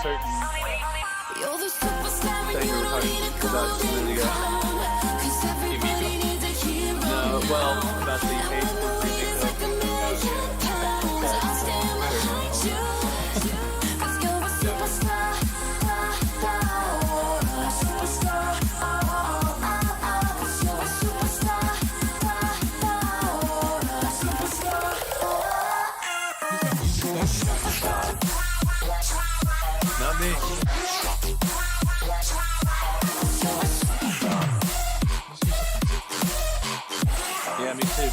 insert. Thank you for talking about just a minute ago. No, well, about the page for remake of. Not me. Yeah, me too.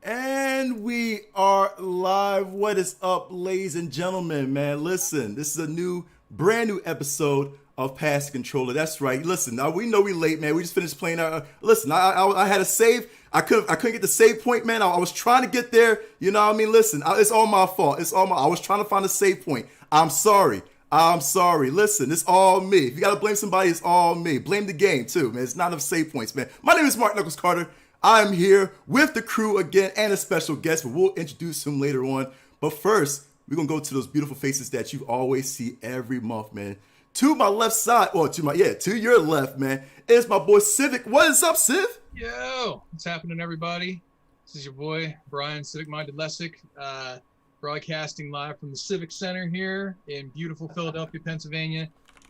And we are live. What is up, ladies and gentlemen, man? Listen, this is a brand new episode of Pass the Controller. That's right. Listen, now we know we late, man. We just finished playing listen, I had a save. I couldn't get the save point, man. I was trying to get there. You know what I mean? Listen, it's all my fault. I was trying to find a save point. I'm sorry. Listen, it's all me. If you gotta blame somebody, it's all me. Blame the game too, man. It's not enough save points, man. My name is Mark Knuckles Carter. I'm here with the crew again and a special guest, but we'll introduce him later on. But first, we're going to go to those beautiful faces that you always see every month, man. To my left side, or to your left, man, is my boy Civic. What is up, Civ? Yo, what's happening, everybody? This is your boy, Brian Civic-Minded Lessick, broadcasting live from the Civic Center here in beautiful Philadelphia, Pennsylvania.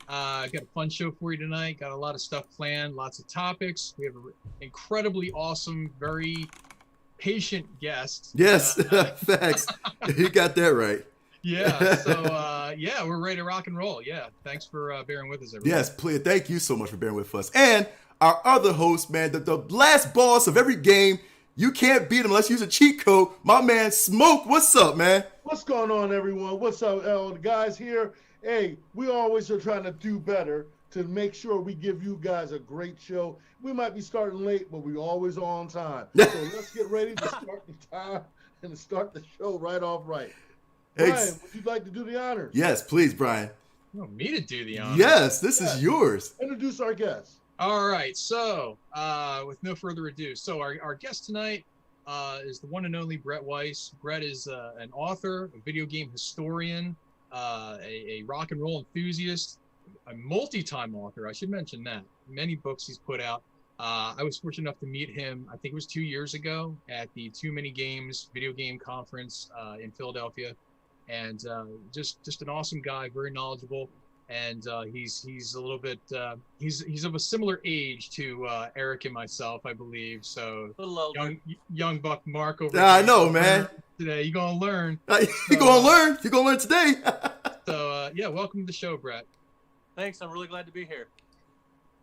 Got a fun show for you tonight. Got a lot of stuff planned, lots of topics. We have an incredibly awesome, very patient guest. Yes, facts. You got that right. Yeah, so we're ready to rock and roll. Yeah, thanks for bearing with us, everybody. Yes, please. Thank you so much for bearing with us. And our other host, man, the last boss of every game. You can't beat him unless you use a cheat code. My man, Smoke. What's up, man? What's going on, everyone? What's up, the guys here? Hey, we always are trying to do better to make sure we give you guys a great show. We might be starting late, but we always on time. So let's get ready to start the time and to start the show right off right. Brian, would you like to do the honors? Yes, please, Brian. You want me to do the honors? Yes, this is yours. Introduce our guest. All right, so with no further ado, so our guest tonight is the one and only Brett Weiss. Brett is an author, a video game historian, a rock and roll enthusiast, a multi-time author. I should mention that. Many books he's put out. I was fortunate enough to meet him, I think it was 2 years ago, at the Too Many Games video game conference in Philadelphia. And just an awesome guy, very knowledgeable. And he's a little bit he's of a similar age to Eric and myself, I believe. So A little older. young buck Mark over I know, man. Today you're gonna learn. You're gonna learn today. So welcome to the show, Brett. Thanks, I'm really glad to be here.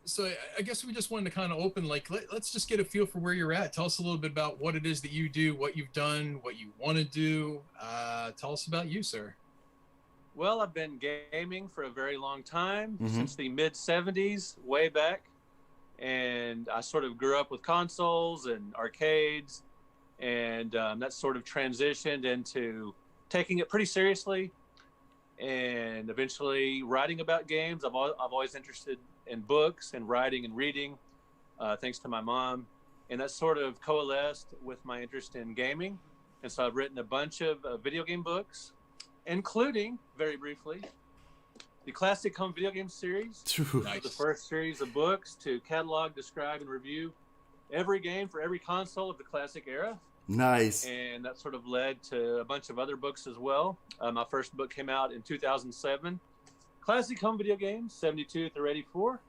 So I guess we just wanted to kind of open, like, let's just get a feel for where you're at. Tell us a little bit about what it is that you do, what you've done, what you want to do. Tell us about you, sir. Well, I've been gaming for a very long time, since the mid-'70s, way back. And I sort of grew up with consoles and arcades, and that sort of transitioned into taking it pretty seriously and eventually writing about games. I've always interested in books and writing and reading, thanks to my mom. And that sort of coalesced with my interest in gaming. And so I've written a bunch of video game books, including, very briefly, the classic home video game series. Nice. The first series of books to catalog, describe, and review every game for every console of the classic era. Nice. And that sort of led to a bunch of other books as well. My first book came out in 2007. Classic home video games, 72 through 84.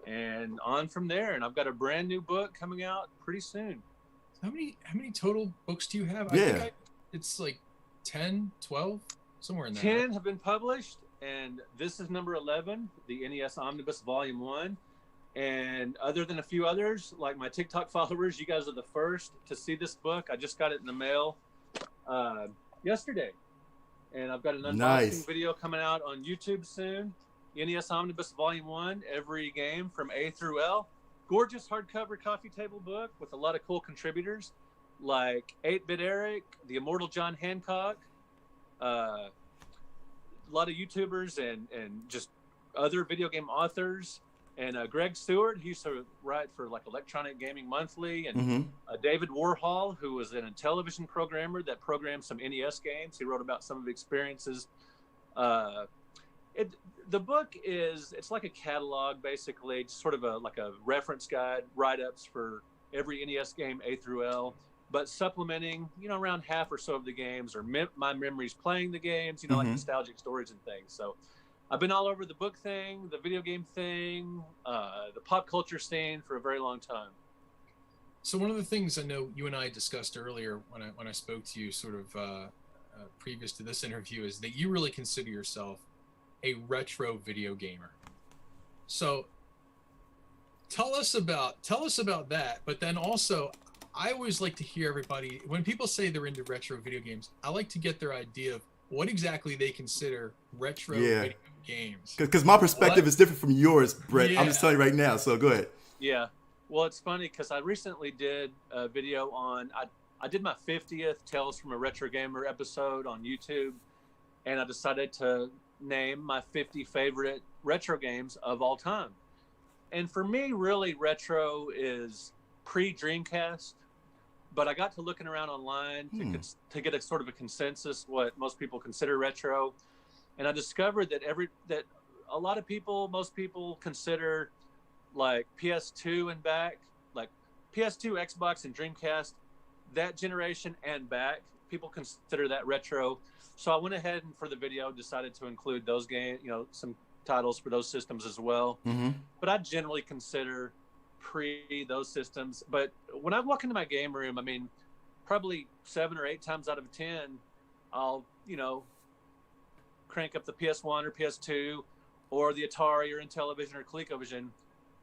and on from there. And I've got a brand new book coming out pretty soon. How many total books do you have? Yeah. I think it's like 10, 12, somewhere in there. 10 have been published, and this is number 11, the NES Omnibus Volume 1. And other than a few others, like my TikTok followers, you guys are the first to see this book. I just got it in the mail yesterday. And I've got an unboxing video coming out on YouTube soon. NES Omnibus Volume 1, every game from A through L. Gorgeous hardcover coffee table book with a lot of cool contributors like 8-Bit Eric, the Immortal John Hancock, a lot of YouTubers and just other video game authors. And Greg Stewart, he used to write for like Electronic Gaming Monthly, and David Warhol, who was a television programmer that programmed some NES games. He wrote about some of the experiences. The book it's like a catalog, basically, just sort of like a reference guide, write-ups for every NES game A through L, but supplementing, around half or so of the games, or my memories playing the games, like nostalgic stories and things. So I've been all over the book thing, the video game thing, the pop culture scene for a very long time. So one of the things I know you and I discussed earlier when I spoke to you sort of previous to this interview is that you really consider yourself a retro video gamer. So tell us about that, but then also I always like to hear everybody, when people say they're into retro video games, I like to get their idea of what exactly they consider retro video games. Because my perspective is different from yours, Brett. I'm just telling you right now, so go ahead. Yeah. Well, it's funny because I recently did a video on, I did my 50th Tales from a Retro Gamer episode on YouTube, and I decided to name my 50 favorite retro games of all time. And for me, really, retro is pre-Dreamcast, but I got to looking around online to get a sort of a consensus what most people consider retro, and I discovered that a lot of people, most people consider like PS2 and back, like PS2, Xbox, and Dreamcast, that generation and back, people consider that retro. So I went ahead and for the video decided to include those games, some titles for those systems as well. But I generally consider pre those systems. But when I walk into my game room, I mean, probably 7 or 8 times out of 10, I'll, crank up the PS1 or PS2 or the Atari or Intellivision or ColecoVision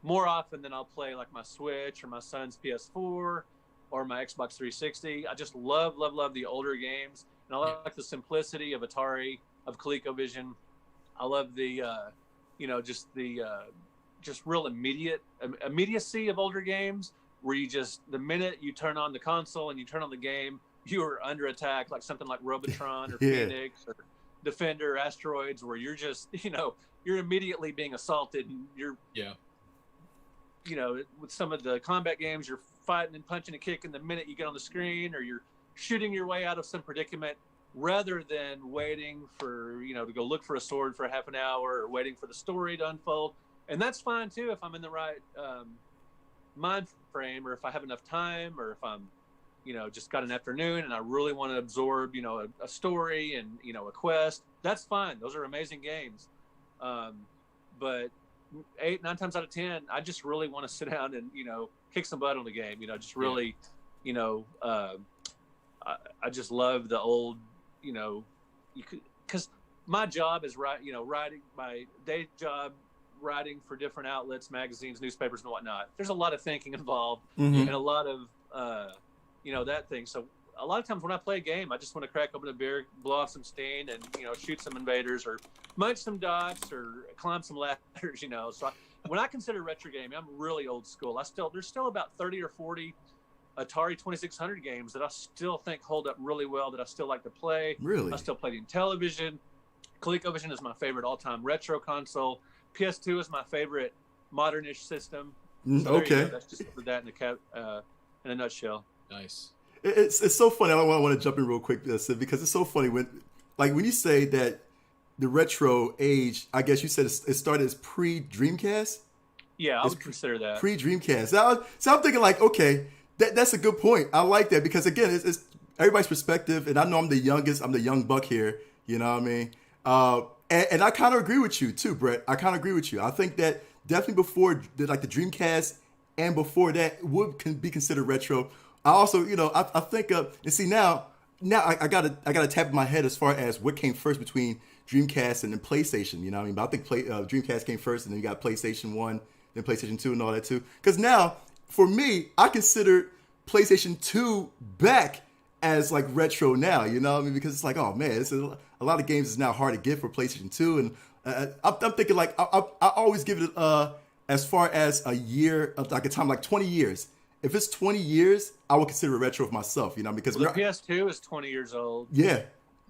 more often than I'll play like my Switch or my son's PS4 or my Xbox 360. I just love the older games. And I like the simplicity of Atari, of ColecoVision. I love the, just real immediacy of older games where the minute you turn on the console and you turn on the game, you are under attack, like something like Robotron or Phoenix or Defender or Asteroids, where you're just, you're immediately being assaulted. And you're, with some of the combat games, you're fighting and punching and kicking the minute you get on the screen, or you're shooting your way out of some predicament rather than waiting for, to go look for a sword for half an hour or waiting for the story to unfold. And that's fine too if I'm in the right mind frame, or if I have enough time, or if I'm, just got an afternoon and I really want to absorb, a story and, a quest. That's fine. Those are amazing games. But 8, 9 times out of 10, I just really want to sit down and, kick some butt on the game, just really, I just love the old, because my job is writing, my day job, writing for different outlets, magazines, newspapers, and whatnot. There's a lot of thinking involved and a lot of, that thing. So a lot of times when I play a game, I just want to crack open a beer, blow off some steam, and, shoot some invaders or munch some dots or climb some ladders, So when I consider retro gaming, I'm really old school. There's still about 30 or 40 Atari 2600 games that I still think hold up really well, that I still like to play. Really? I still play the Intellivision. ColecoVision is my favorite all-time retro console. PS2 is my favorite modern-ish system. So okay. That's just for that in a nutshell. Nice. It's so funny. I want to jump in real quick, Sid, because it's so funny when you say that the retro age, I guess you said it started as pre-Dreamcast? Yeah, I would consider that. Pre-Dreamcast. So I'm thinking like, okay, that's a good point. I like that because, again, it's everybody's perspective, and I know I'm the youngest. I'm the young buck here. You know what I mean? And I kind of agree with you too, Brett. I kind of agree with you. I think that definitely before the Dreamcast, and before that would be considered retro. I also, I think of, and see now I gotta tap in my head as far as what came first between Dreamcast and then PlayStation. You know what I mean? But I think Dreamcast came first, and then you got PlayStation 1, then PlayStation 2, and all that too. Because now, for me, I consider PlayStation 2 back as like retro now. You know what I mean? Because it's like, oh man, a lot of games is now hard to get for PlayStation 2, and I'm thinking like I always give it as far as a year, like a time, like 20 years. If it's 20 years, I would consider it retro for myself, because the PS2 is 20 years old. Yeah.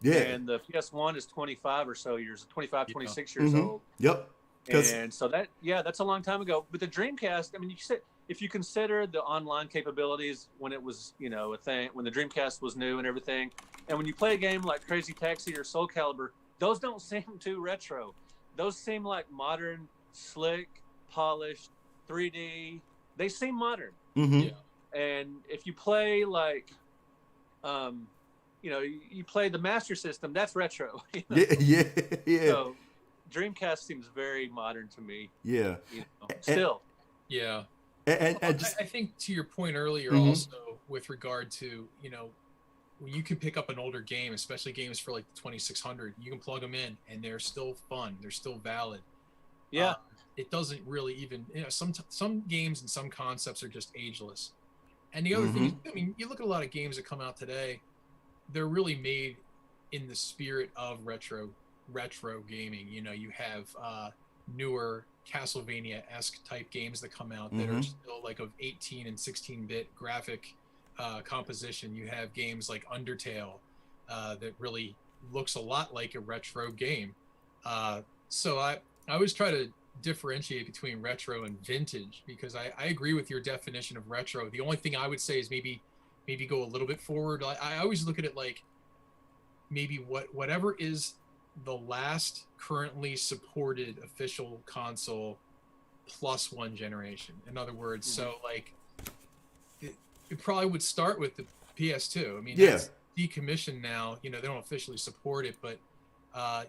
And the PS1 is 25 or so years, 25, 26 years old. Yep. And so that's a long time ago. But the Dreamcast, I mean, you said, if you consider the online capabilities when it was, a thing, when the Dreamcast was new and everything, and when you play a game like Crazy Taxi or Soul Calibur, those don't seem too retro. Those seem like modern, slick, polished, 3D. They seem modern. Mm-hmm. Yeah. And if you play like, you play the Master System, that's retro. Yeah. So Dreamcast seems very modern to me. Yeah. Still. Yeah. And I think to your point earlier, also with regard to, when you can pick up an older game, especially games for like the 2600, you can plug them in and they're still fun. They're still valid. Yeah. It doesn't really even, some games and some concepts are just ageless. And the other thing, I mean, you look at a lot of games that come out today, they're really made in the spirit of retro gaming. You have newer Castlevania-esque type games that come out that are still like of 18 and 16-bit graphic composition. You have games like Undertale that really looks a lot like a retro game. So I always try to differentiate between retro and vintage, because I agree with your definition of retro. The only thing I would say is maybe go a little bit forward. I always look at it like maybe whatever is the last currently supported official console plus one generation. In other words, so like it probably would start with the PS2. I mean, it's decommissioned now. They don't officially support it, but I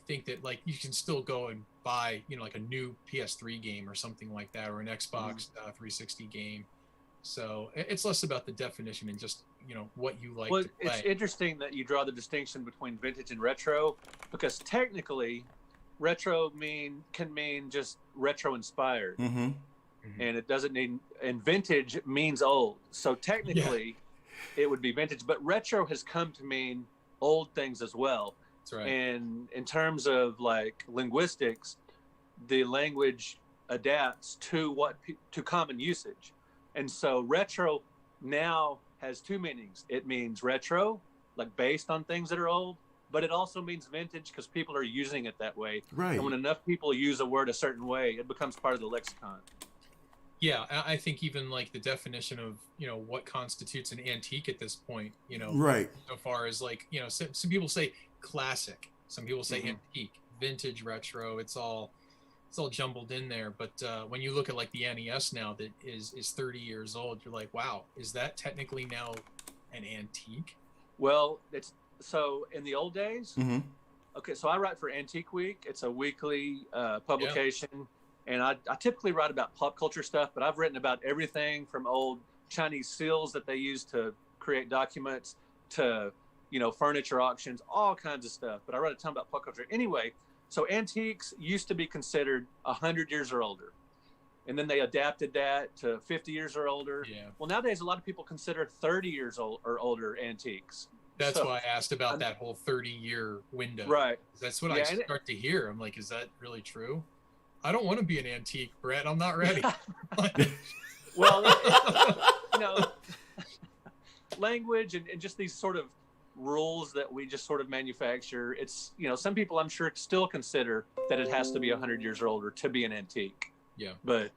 think that like you can still go and buy, like a new PS3 game or something like that, or an Xbox 360 game. So it's less about the definition and just, what you like to play. It's interesting that you draw the distinction between vintage and retro, because technically retro can mean just retro inspired. And it doesn't mean, and vintage means old. So technically it would be vintage, but retro has come to mean old things as well. That's right. And in terms of like linguistics, the language adapts to to common usage. And so retro now has two meanings. It means retro, like based on things that are old, but it also means vintage because people are using it that way. Right. And when enough people use a word a certain way, it becomes part of the lexicon. Yeah, I think even like the definition of, what constitutes an antique at this point, right. So far as like, some people say classic, some people say antique, vintage, retro, it's all jumbled in there. But when you look at like the NES now that is 30 years old, you're like, wow, is that technically now an antique? Well, it's so in the old days. Okay, so I write for Antique Week. It's a weekly publication. Yeah. And I typically write about pop culture stuff, but I've written about everything from old Chinese seals that they use to create documents to, furniture auctions, all kinds of stuff. But I write a ton about pop culture. Anyway, so antiques used to be considered 100 years or older. And then they adapted that to 50 years or older. Yeah. Well, nowadays, a lot of people consider 30 years old or older antiques. That's why I asked about that whole 30-year window. Right. That's what I start to hear. I'm like, is that really true? I don't want to be an antique, Brett. I'm not ready. Well, language and just these sort of rules that we just sort of manufacture. It's, some people I'm sure still consider that it has to be 100 years or older to be an antique. Yeah. But,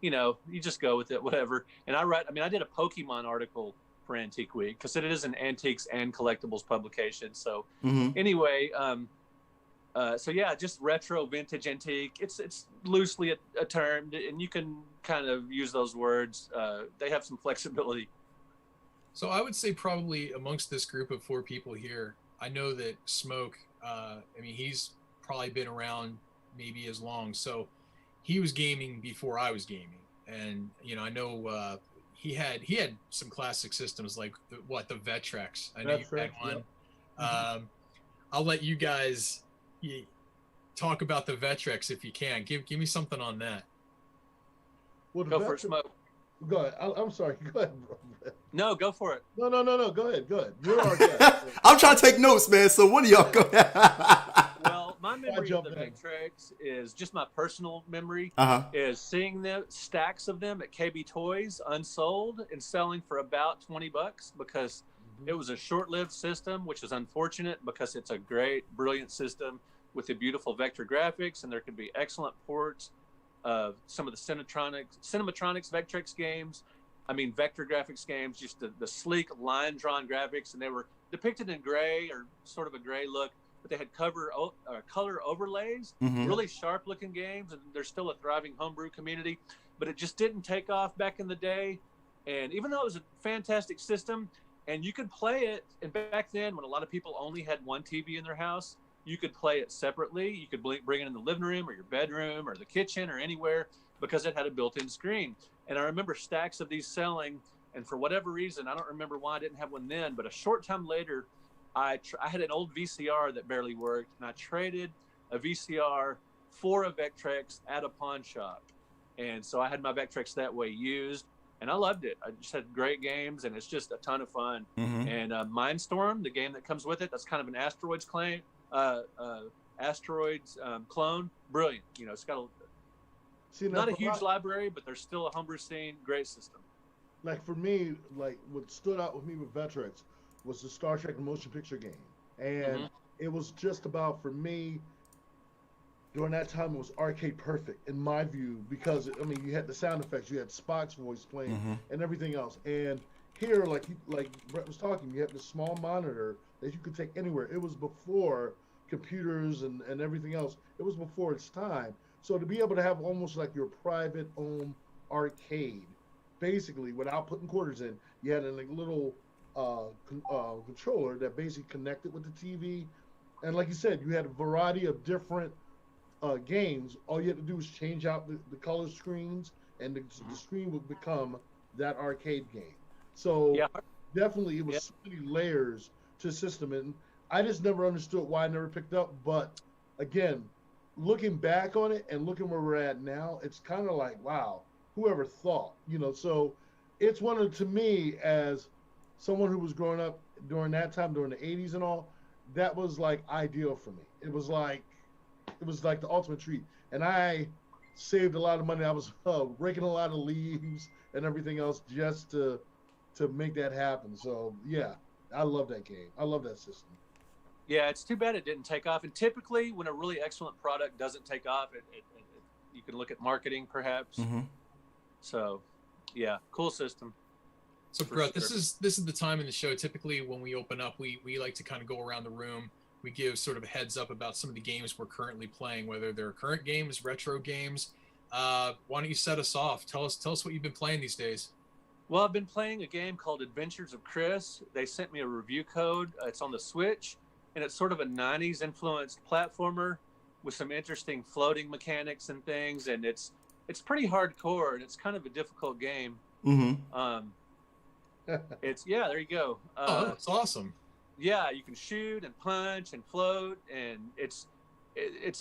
you just go with it, whatever. And I did a Pokemon article for Antique Week because it is an antiques and collectibles publication. So anyway, so yeah, just retro, vintage, antique. It's loosely a term, and you can kind of use those words. They have some flexibility. So I would say probably amongst this group of 4 people here, I know that Smoke, he's probably been around maybe as long. So he was gaming before I was gaming, and I know he had some classic systems like the Vectrex. I know you had one. Yep. I'll let you guys talk about the Vectrex if you can. Give me something on that. Well, the Go for it, Smoke. Go ahead. I'm sorry. Go ahead, bro. No, go for it. No. Go ahead. You're our guest. I'm trying to take notes, man. So one of y'all go ahead. Well, my memory of the Vectrex is just my personal memory. Is seeing the stacks of them at KB Toys unsold and selling for about $20 because it was a short-lived system, which is unfortunate because it's a great, brilliant system with the beautiful vector graphics, and there could be excellent ports of some of the Cinematronics Vectrex games. I mean, vector graphics games, just the sleek line-drawn graphics, and they were depicted in gray or sort of a gray look, but they had color overlays, really sharp-looking games, and there's still a thriving homebrew community, but it just didn't take off back in the day. And even though it was a fantastic system, and you could play it, and back then when a lot of people only had one TV in their house, you could play it separately. You could bring it in the living room or your bedroom or the kitchen or anywhere because it had a built-in screen. And I remember stacks of these selling, and for whatever reason, I don't remember why I didn't have one then, but a short time later, I had an old VCR that barely worked, and I traded a VCR for a Vectrex at a pawn shop. And so I had my Vectrex that way used, and I loved it. I just had great games, and it's just a ton of fun. And Mindstorm, the game that comes with it, that's kind of an asteroids clone, brilliant. It's got not a huge library, but there's still a homebrew scene, great system. Like for me, like what stood out with me with Vectrex was the Star Trek motion picture game, and it was just about, for me, during that time, it was arcade perfect in my view, because I mean, you had the sound effects, you had Spock's voice playing, and everything else. And here, like Brett was talking, you had this small monitor that you could take anywhere. It was before computers and everything else. It was before its time. So to be able to have almost like your private own arcade, basically without putting quarters in, you had a little controller that basically connected with the TV, and like you said, you had a variety of different games. All you had to do was change out the color screens, and the screen would become that arcade game. So definitely, it was so many layers to the system, and I just never understood why I never picked up. But again, looking back on it and looking where we're at now, it's kind of like, wow, whoever thought, So it's one of, to me, as someone who was growing up during that time, during the 80s and all, that was like ideal for me. It was like the ultimate treat. And I saved a lot of money. I was raking a lot of leaves and everything else just to make that happen. So yeah, I love that game. I love that system. Yeah, it's too bad it didn't take off. And typically, when a really excellent product doesn't take off, you can look at marketing, perhaps. So, yeah, cool system. So, Brett, this is the time in the show. Typically, when we open up, we like to kind of go around the room. We give sort of a heads up about some of the games we're currently playing, whether they're current games, retro games. Why don't you set us off? Tell us what you've been playing these days. Well, I've been playing a game called Adventures of Chris. They sent me a review code. It's on the Switch, and it's sort of a 90s influenced platformer with some interesting floating mechanics and things, and it's pretty hardcore, and it's kind of a difficult game. There you go. That's awesome. Yeah, you can shoot and punch and float, and it's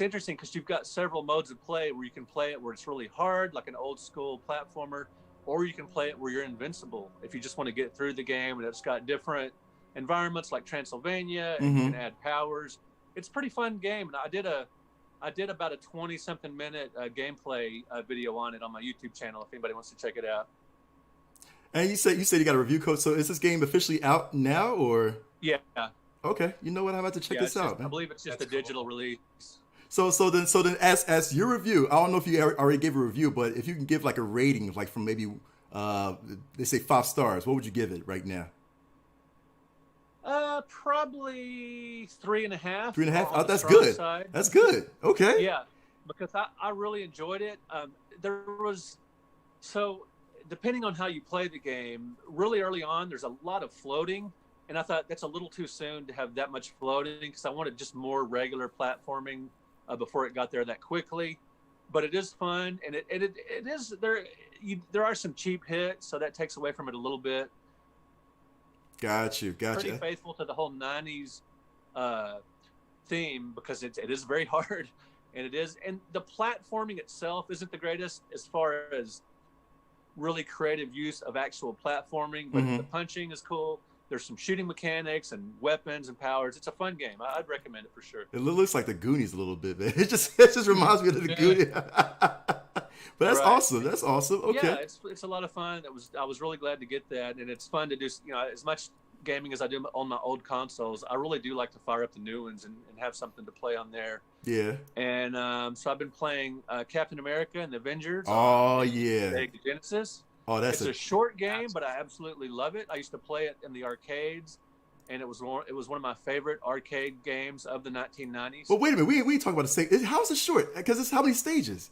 interesting because you've got several modes of play where you can play it where it's really hard, like an old school platformer, or you can play it where you're invincible if you just want to get through the game, and it's got different environments like Transylvania, and you can add powers. It's a pretty fun game, and I did about a 20-something minute gameplay video on it on my YouTube channel if anybody wants to check it out. And you said you got a review code. So is this game officially out now, or? Yeah. Okay. You know what? I'm about to check this out. I believe it's just a digital release. So then, as your review, I don't know if you already gave a review, but if you can give like a rating, like from maybe they say 5 stars, what would you give it right now? Probably 3.5. 3.5. Oh, that's good. Side. That's good. Okay. Yeah, because I really enjoyed it. Depending on how you play the game, really early on, there's a lot of floating, and I thought that's a little too soon to have that much floating because I wanted just more regular platforming before it got there that quickly. but it is fun, and it is there. There are some cheap hits, so that takes away from it a little bit. Gotcha. Pretty faithful to the whole '90s theme because it is very hard, and the platforming itself isn't the greatest as far as really creative use of actual platforming, but the punching is cool. There's some shooting mechanics and weapons and powers. It's a fun game. I'd recommend it for sure. It looks like the Goonies a little bit, man. It just reminds me of the Goonies. But that's awesome. That's awesome. Okay. Yeah, it's a lot of fun. I was really glad to get that, and it's fun to do. As much gaming as I do on my old consoles, I really do like to fire up the new ones and have something to play on there. Yeah. And so I've been playing Captain America and the Avengers. Oh yeah. Sega Genesis. Oh, it's a short game, but I absolutely love it. I used to play it in the arcades, and it was one of my favorite arcade games of the 1990s. Well, wait a minute. We talk about the same. How is it short? Because it's how many stages?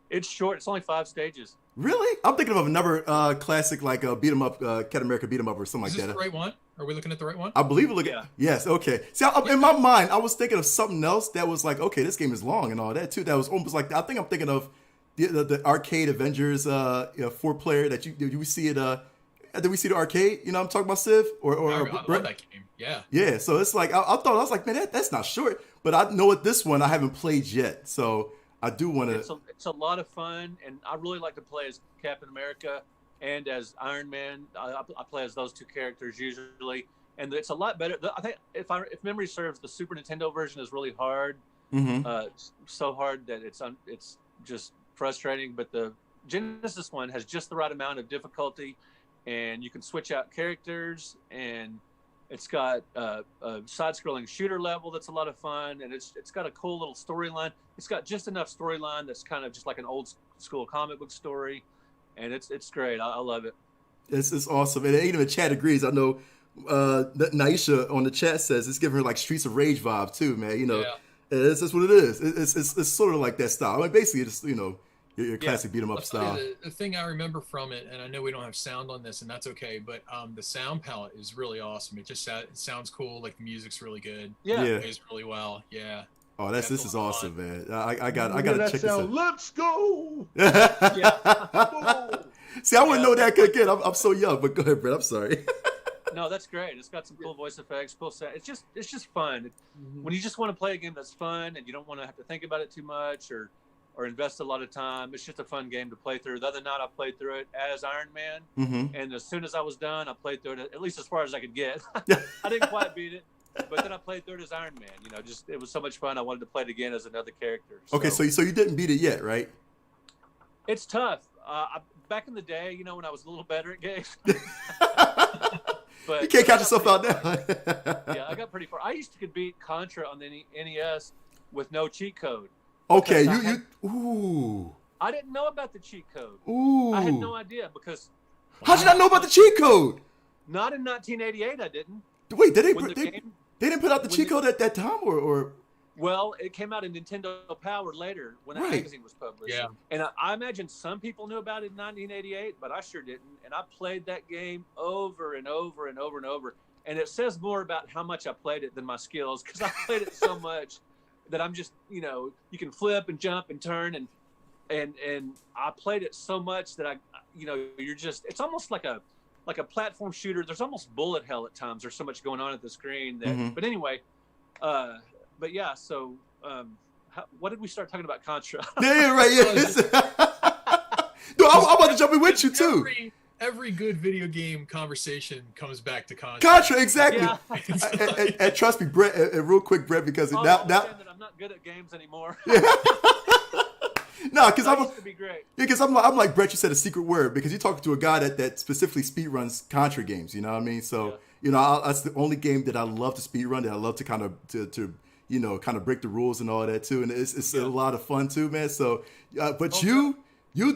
It's short. It's only 5 stages. Really? I'm thinking of another classic like beat 'em up, Captain America beat 'em up or something like that. Is this the right one? Are we looking at the right one? I believe we're looking. Yeah. Yes. Okay. See, in my mind, I was thinking of something else that was like, okay, this game is long and all that too. That was almost like I think I'm thinking of the arcade Avengers 4-player that did we see it? Did we see the arcade? You know what I'm talking about, Civ? I love that game. Yeah. Yeah. So it's like I was like, man, that's not short. But I know what this one I haven't played yet, so I do want to. It's a lot of fun, and I really like to play as Captain America and as Iron Man. I play as those two characters usually, and it's a lot better. I think if memory serves, the Super Nintendo version is really hard. So hard that it's just frustrating. But the Genesis one has just the right amount of difficulty, and you can switch out characters, and it's got a side-scrolling shooter level that's a lot of fun, and it's got a cool little storyline. It's got just enough storyline that's kind of just like an old school comic book story, and it's great. I love it. It's awesome, and even the chat agrees. I know Naisha on the chat says it's giving her like Streets of Rage vibe too, man. You know, it's just what it is. It's sort of like that style. I mean, basically, it's your classic beat 'em up style. The thing I remember from it, and I know we don't have sound on this, and that's okay, but the sound palette is really awesome. It just it sounds cool. Like the music's really good. Yeah, it plays really well. Yeah. Oh, this is awesome, man. I got to check this out. Let's go. See, I wouldn't know that again. I'm so young, but go ahead, Brett. I'm sorry. No, that's great. It's got some cool voice effects, cool sound. It's just fun. When you just want to play a game that's fun and you don't want to have to think about it too much or invest a lot of time, it's just a fun game to play through. The other night I played through it as Iron Man, and as soon as I was done, I played through it at least as far as I could get. I didn't quite beat it, but then I played through it as Iron Man. It was so much fun. I wanted to play it again as another character. Okay, so you didn't beat it yet, right? It's tough. Back in the day, when I was a little better at games. But you can't catch yourself out now. Yeah, I got pretty far. I used to beat Contra on the NES with no cheat code. Okay, ooh. I didn't know about the cheat code. Ooh. I had no idea because. How'd you not know about the cheat code? Not in 1988, I didn't. Wait, they didn't put out the cheat code at that time, or? Well, it came out in Nintendo Power later when that magazine was published. Yeah. And I imagine some people knew about it in 1988, but I sure didn't. And I played that game over and over and over and over. And it says more about how much I played it than my skills, because I played it so much that I'm just, you can flip and jump and turn, and I played it so much that it's almost like a platform shooter. There's almost bullet hell at times. There's so much going on at the screen that, but anyway, but yeah, so what did we start talking about Contra? Yeah, right. Yeah. No, I'm about to jump in with you too. Every good video game conversation comes back to Contra. Contra, exactly. Yeah. and trust me, Brett, real quick, Brett, because I now understand that I'm not good at games anymore. No, because used to be great. Yeah, because I'm like Brett. You said a secret word because you're talking to a guy that specifically speedruns Contra games. You know what I mean? So that's the only game that I love to speedrun. That I love to kind of kind of break the rules and all that too. And it's a lot of fun too, man. So, but you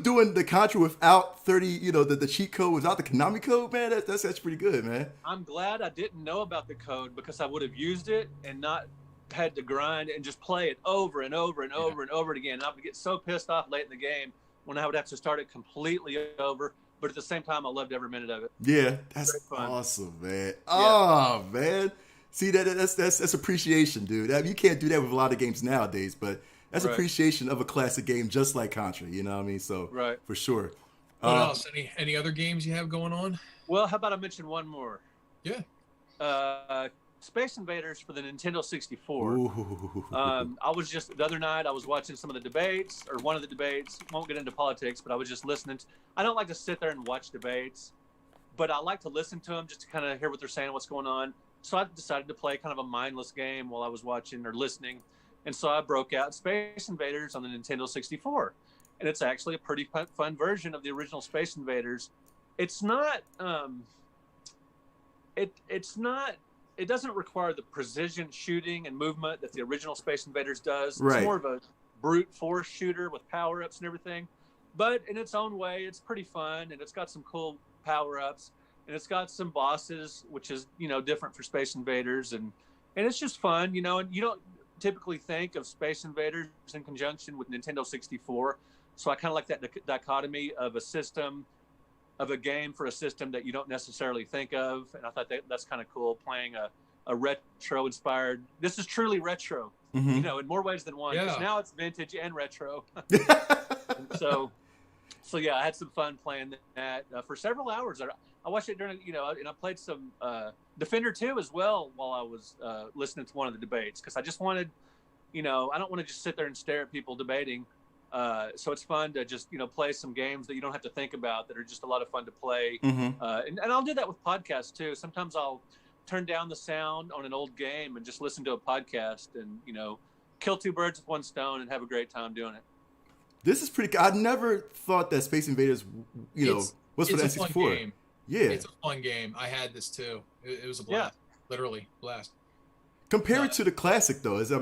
doing the Contra without 30, the cheat code, without the Konami code, man. That's pretty good, man. I'm glad I didn't know about the code because I would have used it and not had to grind and just play it over and over and over and over again. And I would get so pissed off late in the game when I would have to start it completely over. But at the same time, I loved every minute of it. Yeah, that's awesome, man. Yeah. Oh, man. See, that's appreciation, dude. You can't do that with a lot of games nowadays, but that's Right. appreciation of a classic game, just like Contra. You know what I mean? So Right. for sure. What else? Any other games you have going on? Well, how about I mention one more? Yeah. Space Invaders for the Nintendo 64. Ooh. I was just the other night. I was watching some of the debates, or one of the debates. Won't get into politics, but I was just listening. I don't like to sit there and watch debates, but I like to listen to them just to kind of hear what they're saying, what's going on. So I decided to play kind of a mindless game while I was watching or listening, and so I broke out Space Invaders on the Nintendo 64, and it's actually a pretty fun version of the original Space Invaders. It's not. It's not. It doesn't require the precision shooting and movement that the original Space Invaders does. Right. It's more of a brute force shooter with power-ups and everything. But in its own way, it's pretty fun, and it's got some cool power-ups, and it's got some bosses, which is, different for Space Invaders, and it's just fun, and you don't typically think of Space Invaders in conjunction with Nintendo 64. So I kind of like that dichotomy of a game for a system that you don't necessarily think of, and I thought that's kind of cool, playing a retro inspired. This is truly retro, Mhm. in more ways than one. 'Cause now it's vintage and retro. so yeah, I had some fun playing that for several hours. I watched it during, and I played some Defender 2 as well while I was listening to one of the debates, because I just wanted, I don't want to just sit there and stare at people debating. So it's fun to just, play some games that you don't have to think about, that are just a lot of fun to play. Mhm. And I'll do that with podcasts too. Sometimes I'll turn down the sound on an old game and just listen to a podcast and, kill two birds with one stone and have a great time doing it. This is pretty. I never thought that Space Invaders, was for the It's a fun N64. game. Yeah. It's a fun game. I had this too. It was a blast. Literally blast. Compare it to the classic, though. Is it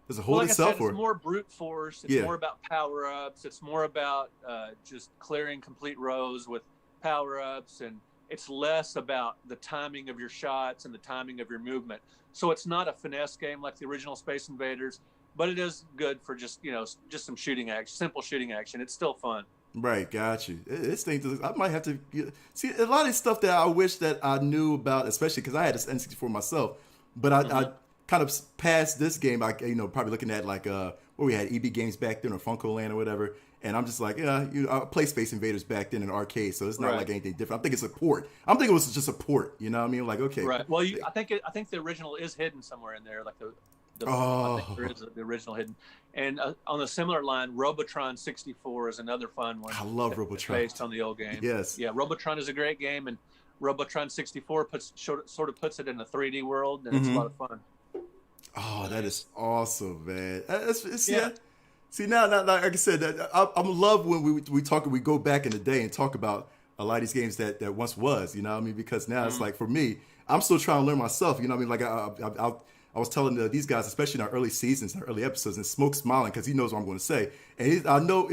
there's a hold Like itself, I said, or it's more brute force. It's more about power-ups. It's more about just clearing complete rows with power-ups, and it's less about the timing of your shots and the timing of your movement. So it's not a finesse game like the original Space Invaders, but it is good for just some shooting action, simple shooting action. It's still fun. Right, got you. It's things I might have to see a lot of stuff that I wish that I knew about, especially because I had this N64 myself. But I kind of passed this game. Probably looking at like where we had EB Games back then, or Funko Land or whatever. And I'm just like, I played Space Invaders back then in arcade, so it's not like anything different. I think it's a port. I'm thinking it was just a port. You know what I mean? Like, okay, right. Well, I think the original is hidden somewhere in there, like I think there is the original hidden. And on a similar line, Robotron 64 is another fun one. I love Robotron. Based on the old game. Yes. Yeah, Robotron is a great game, and Robotron 64 sort of puts it in a 3D world, and it's a lot of fun. Oh, that is awesome, man. Yeah. See, now, like I said, I'm love when we go back in the day and talk about a lot of these games that once was, you know what I mean? Because now it's like, for me, I'm still trying to learn myself, you know what I mean? Like I was telling these guys, especially in our early seasons, our early episodes, and Smoke's smiling because he knows what I'm going to say. And I know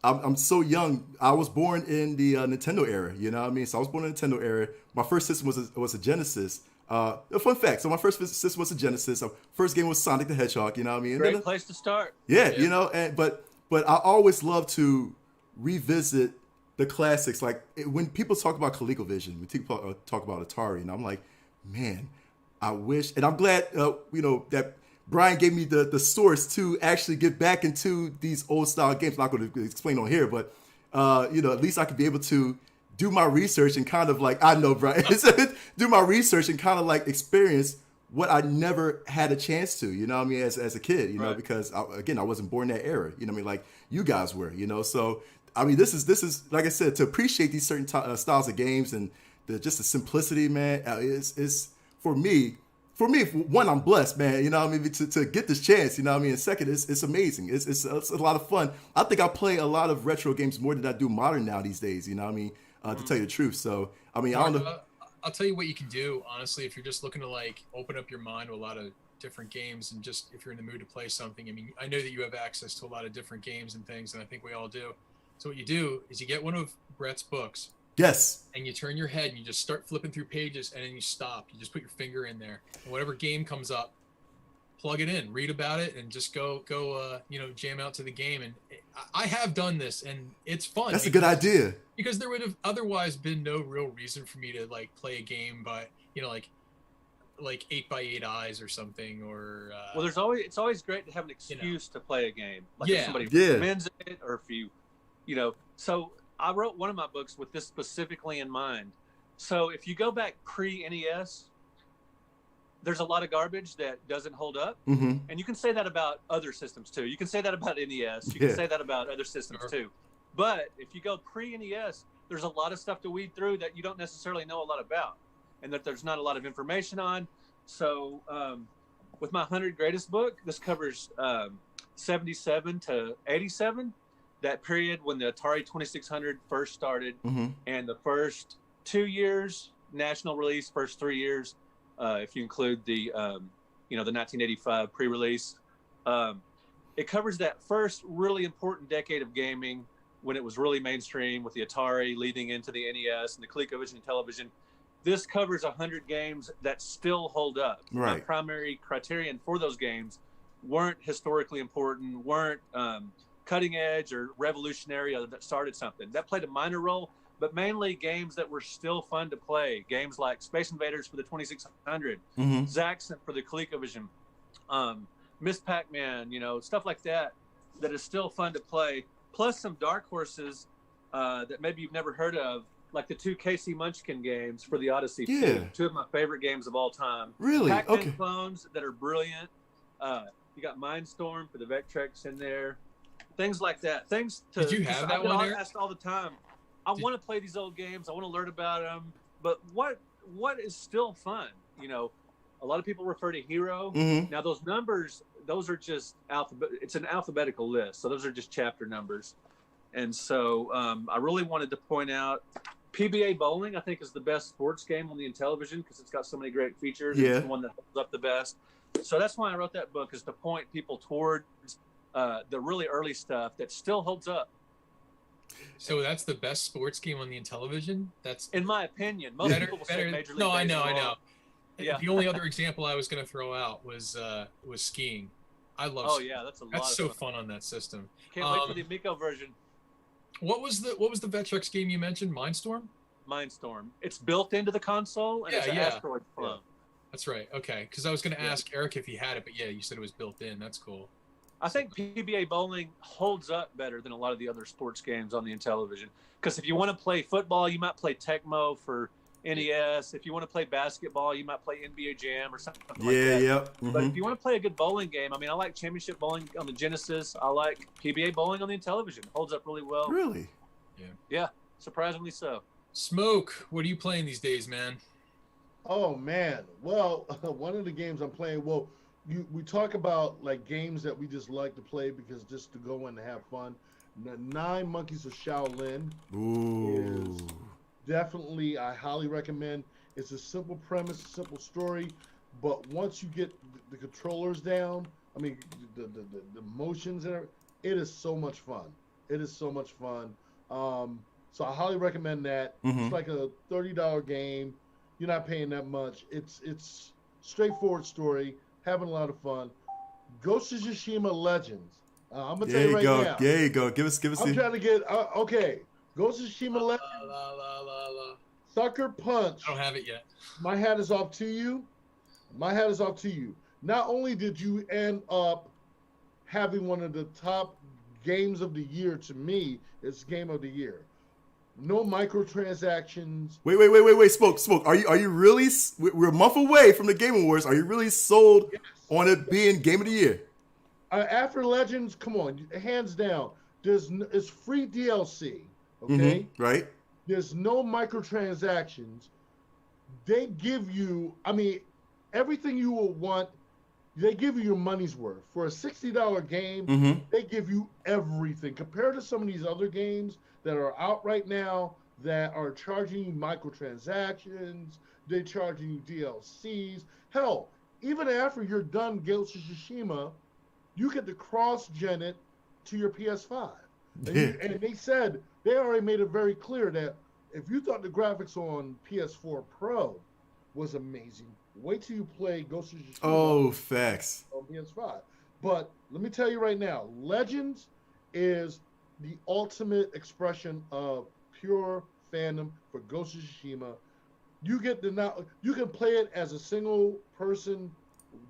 I'm so young. I was born in the Nintendo era, you know what I mean? So I was born in the Nintendo era. My first system was a Genesis. A fun fact. So my first system was a Genesis. First game was Sonic the Hedgehog, you know what I mean? Great place to start. Yeah, but I always love to revisit the classics. Like when people talk about ColecoVision, when people talk about Atari, and I'm like, man, I wish, and I'm glad, that Brian gave me the source to actually get back into these old style games. I'm not going to explain on here, but at least I could be able to do my research and kind of like, I know, Brian, do my research and kind of like experience what I never had a chance to, you know what I mean, as a kid, because I wasn't born that era, you know what I mean, like you guys were, so I mean, this is like I said, to appreciate these certain styles of games and just the simplicity, man, is for me, one, I'm blessed, man, you know what I mean, to get this chance, you know what I mean, and second, it's amazing, it's a lot of fun. I think I play a lot of retro games more than I do modern now these days, you know what I mean, to tell you the truth. So I mean, I don't know. I'll tell you what you can do, honestly, if you're just looking to like open up your mind to a lot of different games, and just if you're in the mood to play something. I mean, I know that you have access to a lot of different games and things, and I think we all do. So what you do is you get one of Brett's books. Yes. And you turn your head and you just start flipping through pages, and then you stop. You just put your finger in there, and whatever game comes up, plug it in, read about it, and just go jam out to the game. And I have done this, and it's fun. That's a good idea. Because there would have otherwise been no real reason for me to like play a game, but like like 8x8 eyes or something, or well, it's always great to have an excuse to play a game. Like if somebody Yeah. recommends it, or if you know. So I wrote one of my books with this specifically in mind. So if you go back pre-NES, there's a lot of garbage that doesn't hold up. Mm-hmm. And you can say that about other systems too. You can say that about NES. You can say that about other systems too. But if you go pre-NES, there's a lot of stuff to weed through that you don't necessarily know a lot about, and that there's not a lot of information on. So with my 100 Greatest book, this covers 77 to 87, that period when the Atari 2600 first started, and the first 2 years national release, first 3 years, if you include the the 1985 pre-release. It covers that first really important decade of gaming, when it was really mainstream with the Atari leading into the NES and the ColecoVision and television. This covers 100 games that still hold up. Right. My primary criterion for those games weren't historically important, weren't cutting edge or revolutionary, or that started something. That played a minor role, but mainly games that were still fun to play. Games like Space Invaders for the 2600, Zaxxon for the ColecoVision, Miss Pac-Man, stuff like that is still fun to play. Plus some dark horses that maybe you've never heard of, like the 2 Casey Munchkin games for the Odyssey. Yeah. Two of my favorite games of all time. Really? Pac-Man clones that are brilliant. You got Mindstorm for the Vectrex in there. Things like that. Did you have that one, Eric? Asked all the time. I want to play these old games. I want to learn about them. But what is still fun? A lot of people refer to Hero. Now those numbers, those are just it's an alphabetical list. So those are just chapter numbers. And so I really wanted to point out PBA Bowling, I think, is the best sports game on the Intellivision because it's got so many great features. Yeah. It's the one that holds up the best. So that's why I wrote that book, is to point people towards the really early stuff that still holds up. So that's the best sports game on the Intellivision? That's, in my opinion. Most people will say Major League Baseball. I know. Yeah. The only other example I was going to throw out was skiing. I love skiing. Yeah, that's a lot That's of so fun on that system. Can't wait for the Amico version. What was the Vectrex game you mentioned? Mindstorm? Mindstorm. It's built into the console, and it's an asteroid flow. Yeah. That's right. Okay, because I was going to ask Eric if he had it, but yeah, you said it was built in. That's cool. I think PBA Bowling holds up better than a lot of the other sports games on the Intellivision. Because if you want to play football, you might play Tecmo for NES. If you want to play basketball, you might play NBA Jam or something like that. Yeah. But if you want to play a good bowling game, I like Championship Bowling on the Genesis. I like PBA Bowling on the Intellivision. It holds up really well. Really? Yeah, surprisingly so. Smoke, what are you playing these days, man? Oh man, well, one of the games I'm playing. Well, we talk about like games that we just like to play because just to go in and have fun. 9 Monkeys of Shaolin is definitely, I highly recommend. It's a simple premise, a simple story, but once you get the controllers down, the motions and everything, it is so much fun. It is so much fun. So I highly recommend that. It's like a $30 game. You're not paying that much. It's straightforward story, having a lot of fun. Ghost of Tsushima Legends. I'm gonna tell you right now. There you go. Give us. I'm trying to get okay. Ghost of Tsushima Legends. Sucker Punch. I don't have it yet. My hat is off to you. Not only did you end up having one of the top games of the year, to me, it's game of the year. No microtransactions. Wait. Smoke. Are you really? We're a month away from the Game Awards. Are you really sold on it being Game of the Year? After Legends, come on, hands down. It's free DLC. Okay. Right. There's no microtransactions. They give you, everything you will want. They give you your money's worth. For a $60 game, they give you everything. Compared to some of these other games that are out right now that are charging you microtransactions, they're charging you DLCs. Hell, even after you're done Ghost of Tsushima, you get to cross-gen it to your PS5. And they said, they already made it very clear that if you thought the graphics on PS4 Pro was amazing, wait till you play Ghost of Tsushima. Oh, facts. On PS5. But let me tell you right now, Legends is the ultimate expression of pure fandom for Ghost of Tsushima. you get to now you can play it as a single person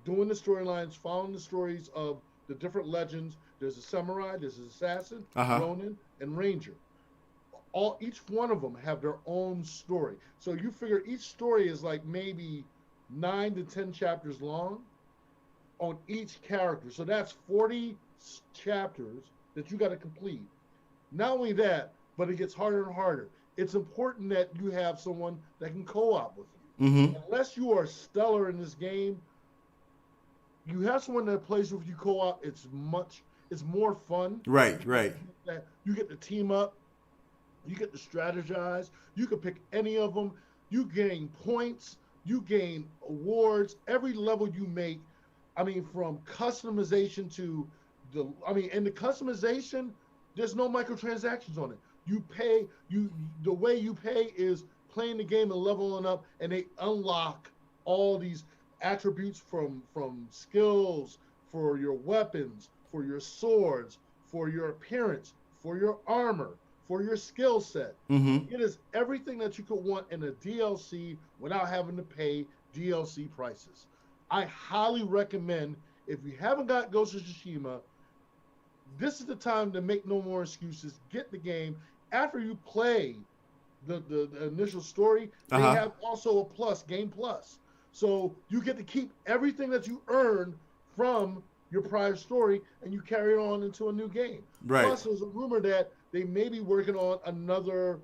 doing the storylines, following the stories of the different legends. There's a samurai, there's an assassin, ronin, and ranger. Each one of them have their own story. So you figure each story is like maybe 9 to 10 chapters long on each character. So that's 40 chapters that you got to complete. Not only that, but it gets harder and harder. It's important that you have someone that can co-op with you. Unless you are stellar in this game, you have someone that plays with you co-op. It's more fun. Right. You get to team up. You get to strategize. You can pick any of them. You gain points. You gain awards. Every level you make, I mean, from customization to and the customization, there's no microtransactions on it. The way you pay is playing the game and leveling up, and they unlock all these attributes from skills for your weapons, for your swords, for your appearance, for your armor, for your skill set. It is everything that you could want in a DLC without having to pay DLC prices. I highly recommend, if you haven't got Ghost of Tsushima, this is the time to make no more excuses. Get the game. After you play the initial story, they have also a game plus. So you get to keep everything that you earned from your prior story, and you carry it on into a new game. Right. Plus, there's a rumor that they may be working on another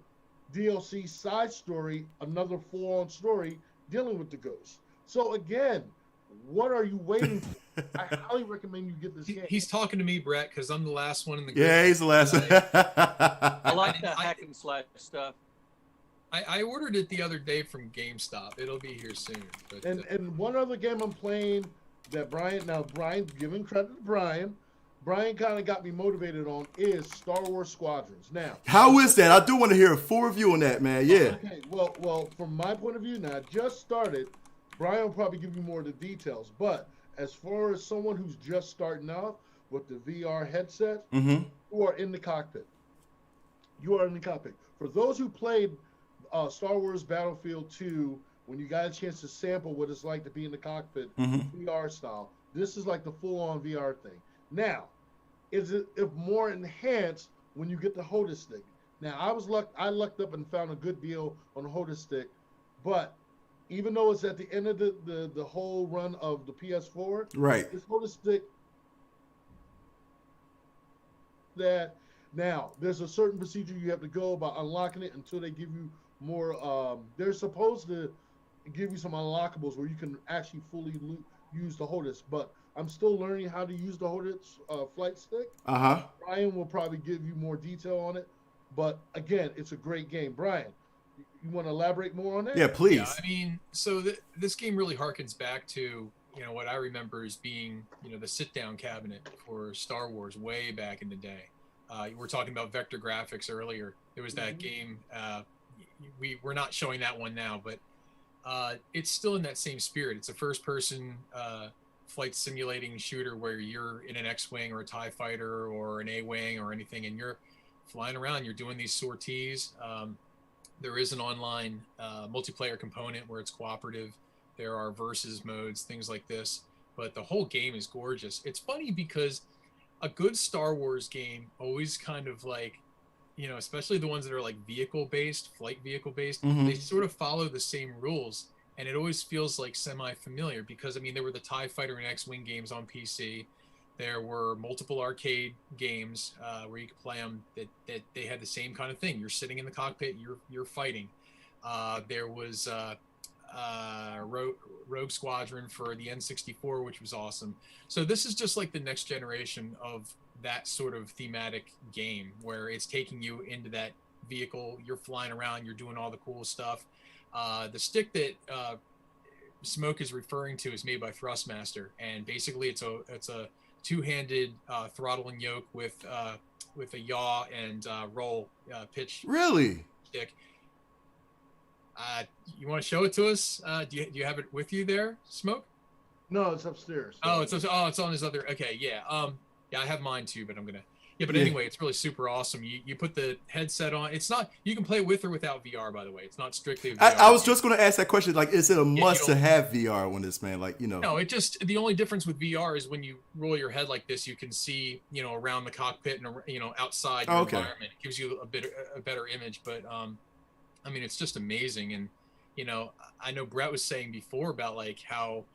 DLC side story, another full-on story dealing with the ghosts. So again, what are you waiting for? I highly recommend you get this game. He's talking to me, Brett, because I'm the last one in the group. Yeah, he's the last one. I like the hack and slash stuff. I ordered it the other day from GameStop. It'll be here soon. But, and one other game I'm playing that Brian, giving credit to Brian kind of got me motivated on is Star Wars Squadrons. Now, how is that? I do want to hear a full review on that, man. Yeah. Okay. Well, from my point of view, now I just started. Brian will probably give you more of the details, but as far as someone who's just starting out with the VR headset, you are in the cockpit. You are in the cockpit. For those who played Star Wars Battlefield 2, when you got a chance to sample what it's like to be in the cockpit, VR style, this is like the full-on VR thing. Now, is it more enhanced when you get the Hoda stick? Now, I lucked up and found a good deal on the Hoda stick, but even though it's at the end of the whole run of the PS4, right? This Hoda stick that now there's a certain procedure you have to go about unlocking it until they give you more. They're supposed to give you some unlockables where you can actually fully use the Hoda, but I'm still learning how to use the Hoda flight stick. Brian will probably give you more detail on it, but again, it's a great game. Brian, you want to elaborate more on that? Yeah, please. Yeah, I mean, so this game really harkens back to what I remember as being the sit-down cabinet for Star Wars way back in the day. You were talking about vector graphics earlier. There was that game. We're not showing that one now, but it's still in that same spirit. It's a first-person flight simulating shooter where you're in an X-wing or a TIE fighter or an A-wing or anything, and you're flying around. You're doing these sorties. There is an online multiplayer component where it's cooperative. There are versus modes, things like this. But the whole game is gorgeous. It's funny because a good Star Wars game always kind of like, especially the ones that are like vehicle-based, flight vehicle-based, they sort of follow the same rules. And it always feels like semi-familiar because, I mean, there were the TIE Fighter and X-Wing games on PC. There were multiple arcade games where you could play them that they had the same kind of thing. You're sitting in the cockpit, you're fighting. There was Rogue Squadron for the N64, which was awesome. So this is just like the next generation of that sort of thematic game where it's taking you into that vehicle. You're flying around, you're doing all the cool stuff. The stick that Smoke is referring to is made by Thrustmaster, and basically it's a two-handed throttle and yoke with a yaw and roll pitch. Really? Stick. You want to show it to us? Do you have it with you there, Smoke? No, it's upstairs. Oh, it's on his other. Okay, yeah. Yeah, I have mine too, but I'm gonna Yeah, but anyway, it's really super awesome. You put the headset on. It's not, you can play with or without VR, by the way. It's not strictly a VR. I was just going to ask that question. Like, is it a must to don't- have VR on this, man? Like, No, it just, the only difference with VR is when you roll your head like this, you can see, around the cockpit and, outside your environment. It gives you a better image. But, I mean, it's just amazing. And, I know Brett was saying before about like how,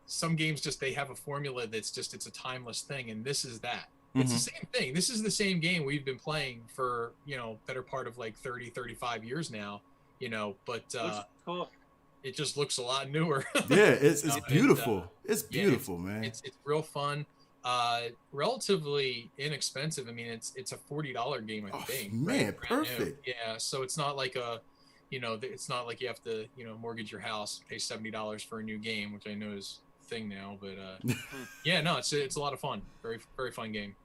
some games just, they have a formula that's just, it's a timeless thing. And this is that. It's the same thing. This is the same game we've been playing for, better part of like 30, 35 years now, but cool. It just looks a lot newer. Yeah, it's beautiful. It's beautiful, man. It's real fun. Relatively inexpensive. I mean, it's a $40 game, I think. Man, right? perfect. Yeah, so it's not like it's not like you have to, mortgage your house, pay $70 for a new game, which I know is a thing now, but yeah, no, it's a lot of fun. Very, very fun game.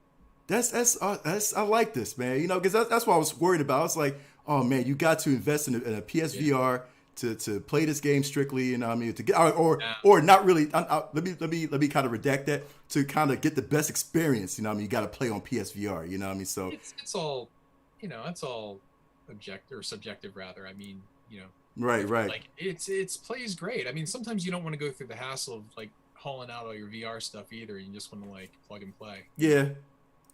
That's I like this, man. Because that's what I was worried about. I was like, oh man, you got to invest in a PSVR to play this game strictly. I mean, to get or not really. Let me kind of redact that, to kind of get the best experience. I mean, you got to play on PSVR. I mean, so it's all, it's all subjective rather. I mean, right. Like it's plays great. I mean, sometimes you don't want to go through the hassle of like hauling out all your VR stuff either. You just want to like plug and play.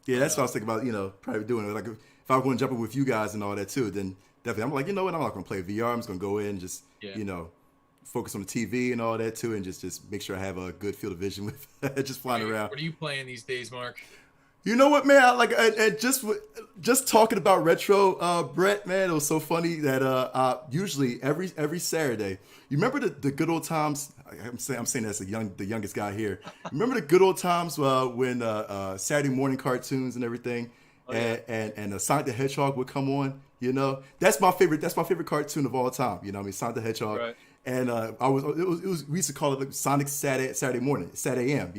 Yeah, that's what I was thinking about, probably doing it. Like, if I want to jump in with you guys and all that too, then definitely I'm like, you know what, I'm not going to play VR. I'm just going to go in and just, focus on the TV and all that too, and just make sure I have a good field of vision with just flying around. What are you playing these days, Mark? You know what, man? And just talking about retro, Brett, man, it was so funny that usually every Saturday, you remember the good old times? I'm saying that's the youngest guy here. Remember the good old times when Saturday morning cartoons and everything, and Sonic the Hedgehog would come on. That's my favorite. That's my favorite cartoon of all time. I mean, Sonic the Hedgehog. Right. And we used to call it like Sonic Saturday morning, Saturday AM.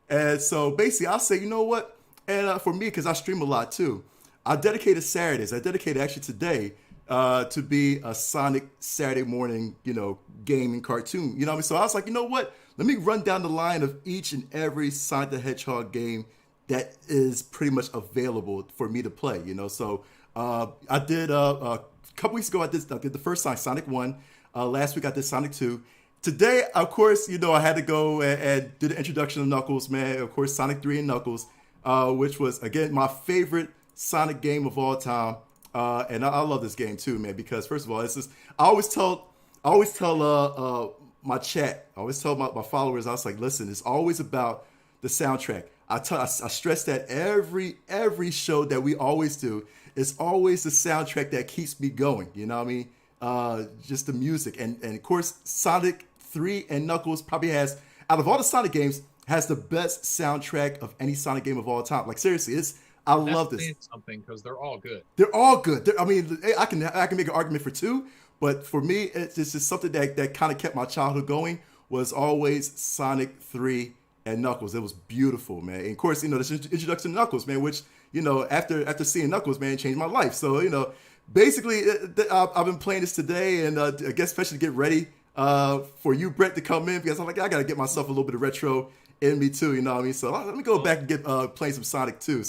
And so basically, I'll say, you know what? And for me, because I stream a lot too, I dedicated Saturdays. I dedicated actually today to be a Sonic Saturday morning, gaming cartoon. You know what I mean? So I was like, you know what? Let me run down the line of each and every Sonic the Hedgehog game that is pretty much available for me to play. So I did a couple weeks ago. I did the first Sonic 1. Last week I did Sonic 2. Today, of course, I had to go and do the introduction of Knuckles, man. Of course, Sonic 3 and Knuckles, which was, again, my favorite Sonic game of all time. And I love this game too, man, because first of all, I always tell my chat, I always tell my followers, I was like, listen, it's always about the soundtrack. I stress that every show that we always do. It's always the soundtrack that keeps me going. You know what I mean? Just the music. And of course, Sonic 3 and Knuckles probably has, out of all the Sonic games, has the best soundtrack of any Sonic game of all time. Like, seriously, I love this. Something, because they're all good. They're all good. I mean, I can make an argument for two, but for me, it's just something that kind of kept my childhood going, was always Sonic 3 and Knuckles. It was beautiful, man. And of course, this introduction to Knuckles, man, which, after seeing Knuckles, man, changed my life. So, basically, I've been playing this today, and I guess especially to get ready for you, Brett, to come in, because I'm like, I got to get myself a little bit of retro in me too, you know what I mean? So let me go back and get playing some Sonic 2,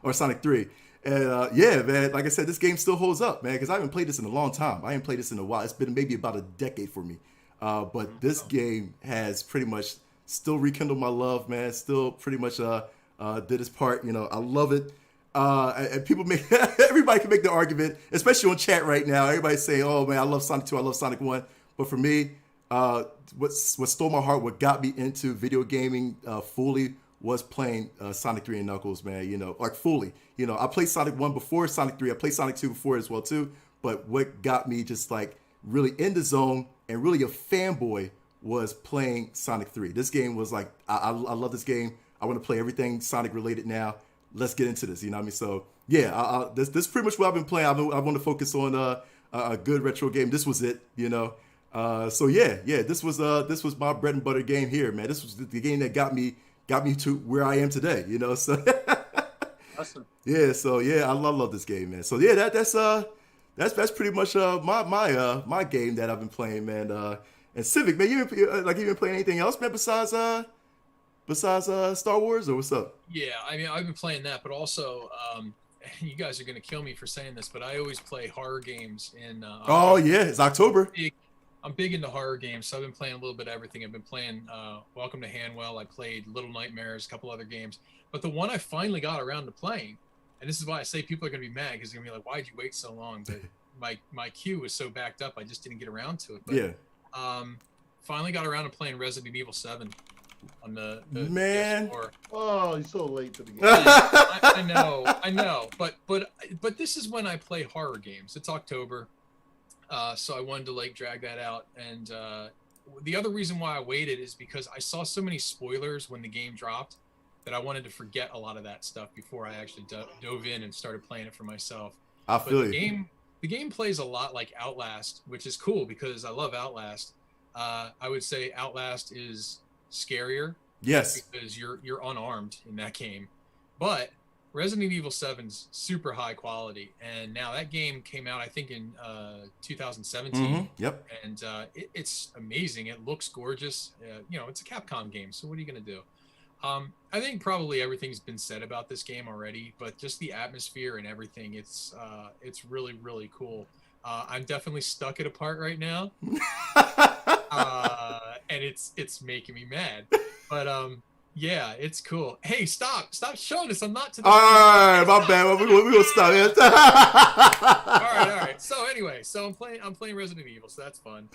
or Sonic 3. And yeah, man, like I said, this game still holds up, man, because I haven't played this in a long time. I haven't played this in a while. It's been maybe about a decade for me. But this game has pretty much still rekindled my love, man. Still pretty much did its part. I love it. And people everybody can make the argument, especially on chat right now. Everybody's saying, "Oh man, I love Sonic 2, I love Sonic 1." But for me, what stole my heart, what got me into video gaming fully, was playing Sonic 3 and Knuckles, man. Like fully. I played Sonic 1 before Sonic 3. I played Sonic 2 before as well too. But what got me just like really in the zone and really a fanboy was playing Sonic 3. This game was like, I love this game. I want to play everything Sonic related now. Let's get into this, you know what I mean? So yeah, this is pretty much what I've been playing. I want to focus on a good retro game. This was it, So yeah, this was my bread and butter game here, man. This was the game that got me to where I am today, So Awesome. Yeah, so yeah, I love this game, man. So yeah, that's pretty much my game that I've been playing, man. And Civic, man, you been playing anything else, man, besides besides Star Wars, or what's up? Yeah, I mean, I've been playing that, but also, you guys are gonna kill me for saying this, but I always play horror games in. Oh yeah, it's October. I'm big into horror games, so I've been playing a little bit of everything. I've been playing Welcome to Hanwell. I played Little Nightmares, a couple other games, but the one I finally got around to playing, and this is why I say people are gonna be mad because they're gonna be like, "Why'd you wait so long?" But my queue was so backed up, I just didn't get around to it. But, Yeah. Finally got around to playing Resident Evil 7 on the Man. PS4. Oh, you're so late to the game. I know, but this is when I play horror games. It's October, so I wanted to like drag that out. And the other reason why I waited is because I saw so many spoilers when the game dropped that I wanted to forget a lot of that stuff before I actually dove in and started playing it for myself. I feel you. The game plays a lot like Outlast, which is cool because I love Outlast. I would say Outlast is scarier. Yes. Because you're unarmed in that game. But Resident Evil 7's super high quality, and now that game came out I think in 2017. Mm-hmm. Yep. And it's amazing. It looks gorgeous. It's a Capcom game, so what are you gonna do? I think probably everything's been said about this game already, but just the atmosphere and everything, it's really, really cool. I'm definitely stuck at a part right now, and it's making me mad. But yeah, it's cool. Hey, stop showing us. I'm not to the. All right, my bad. We're gonna stop it. all right. So anyway, I'm playing Resident Evil, so that's fun.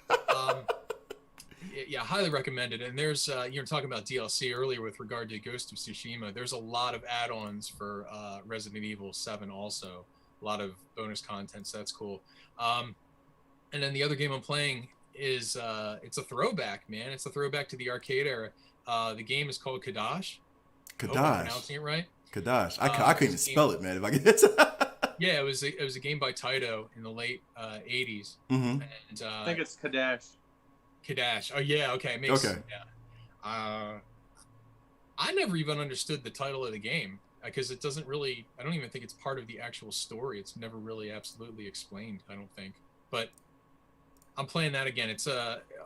Yeah, highly recommended. And there's you were talking about DLC earlier with regard to Ghost of Tsushima. There's a lot of add-ons for Resident Evil 7 also. A lot of bonus content, so that's cool. And then the other game I'm playing is it's a throwback, man. It's a throwback to the arcade era. The game is called Kadash. I hope I'm pronouncing it right. Kadash. I couldn't even spell it, man. If I get it. Yeah, it was a game by Taito in the late 80s. Mm-hmm. And I think it's Kadash. Kadash. Oh yeah, okay. Okay. Yeah. I never even understood the title of the game because it doesn't really. I don't even think it's part of the actual story. It's never really absolutely explained. I don't think. But I'm playing that again. It's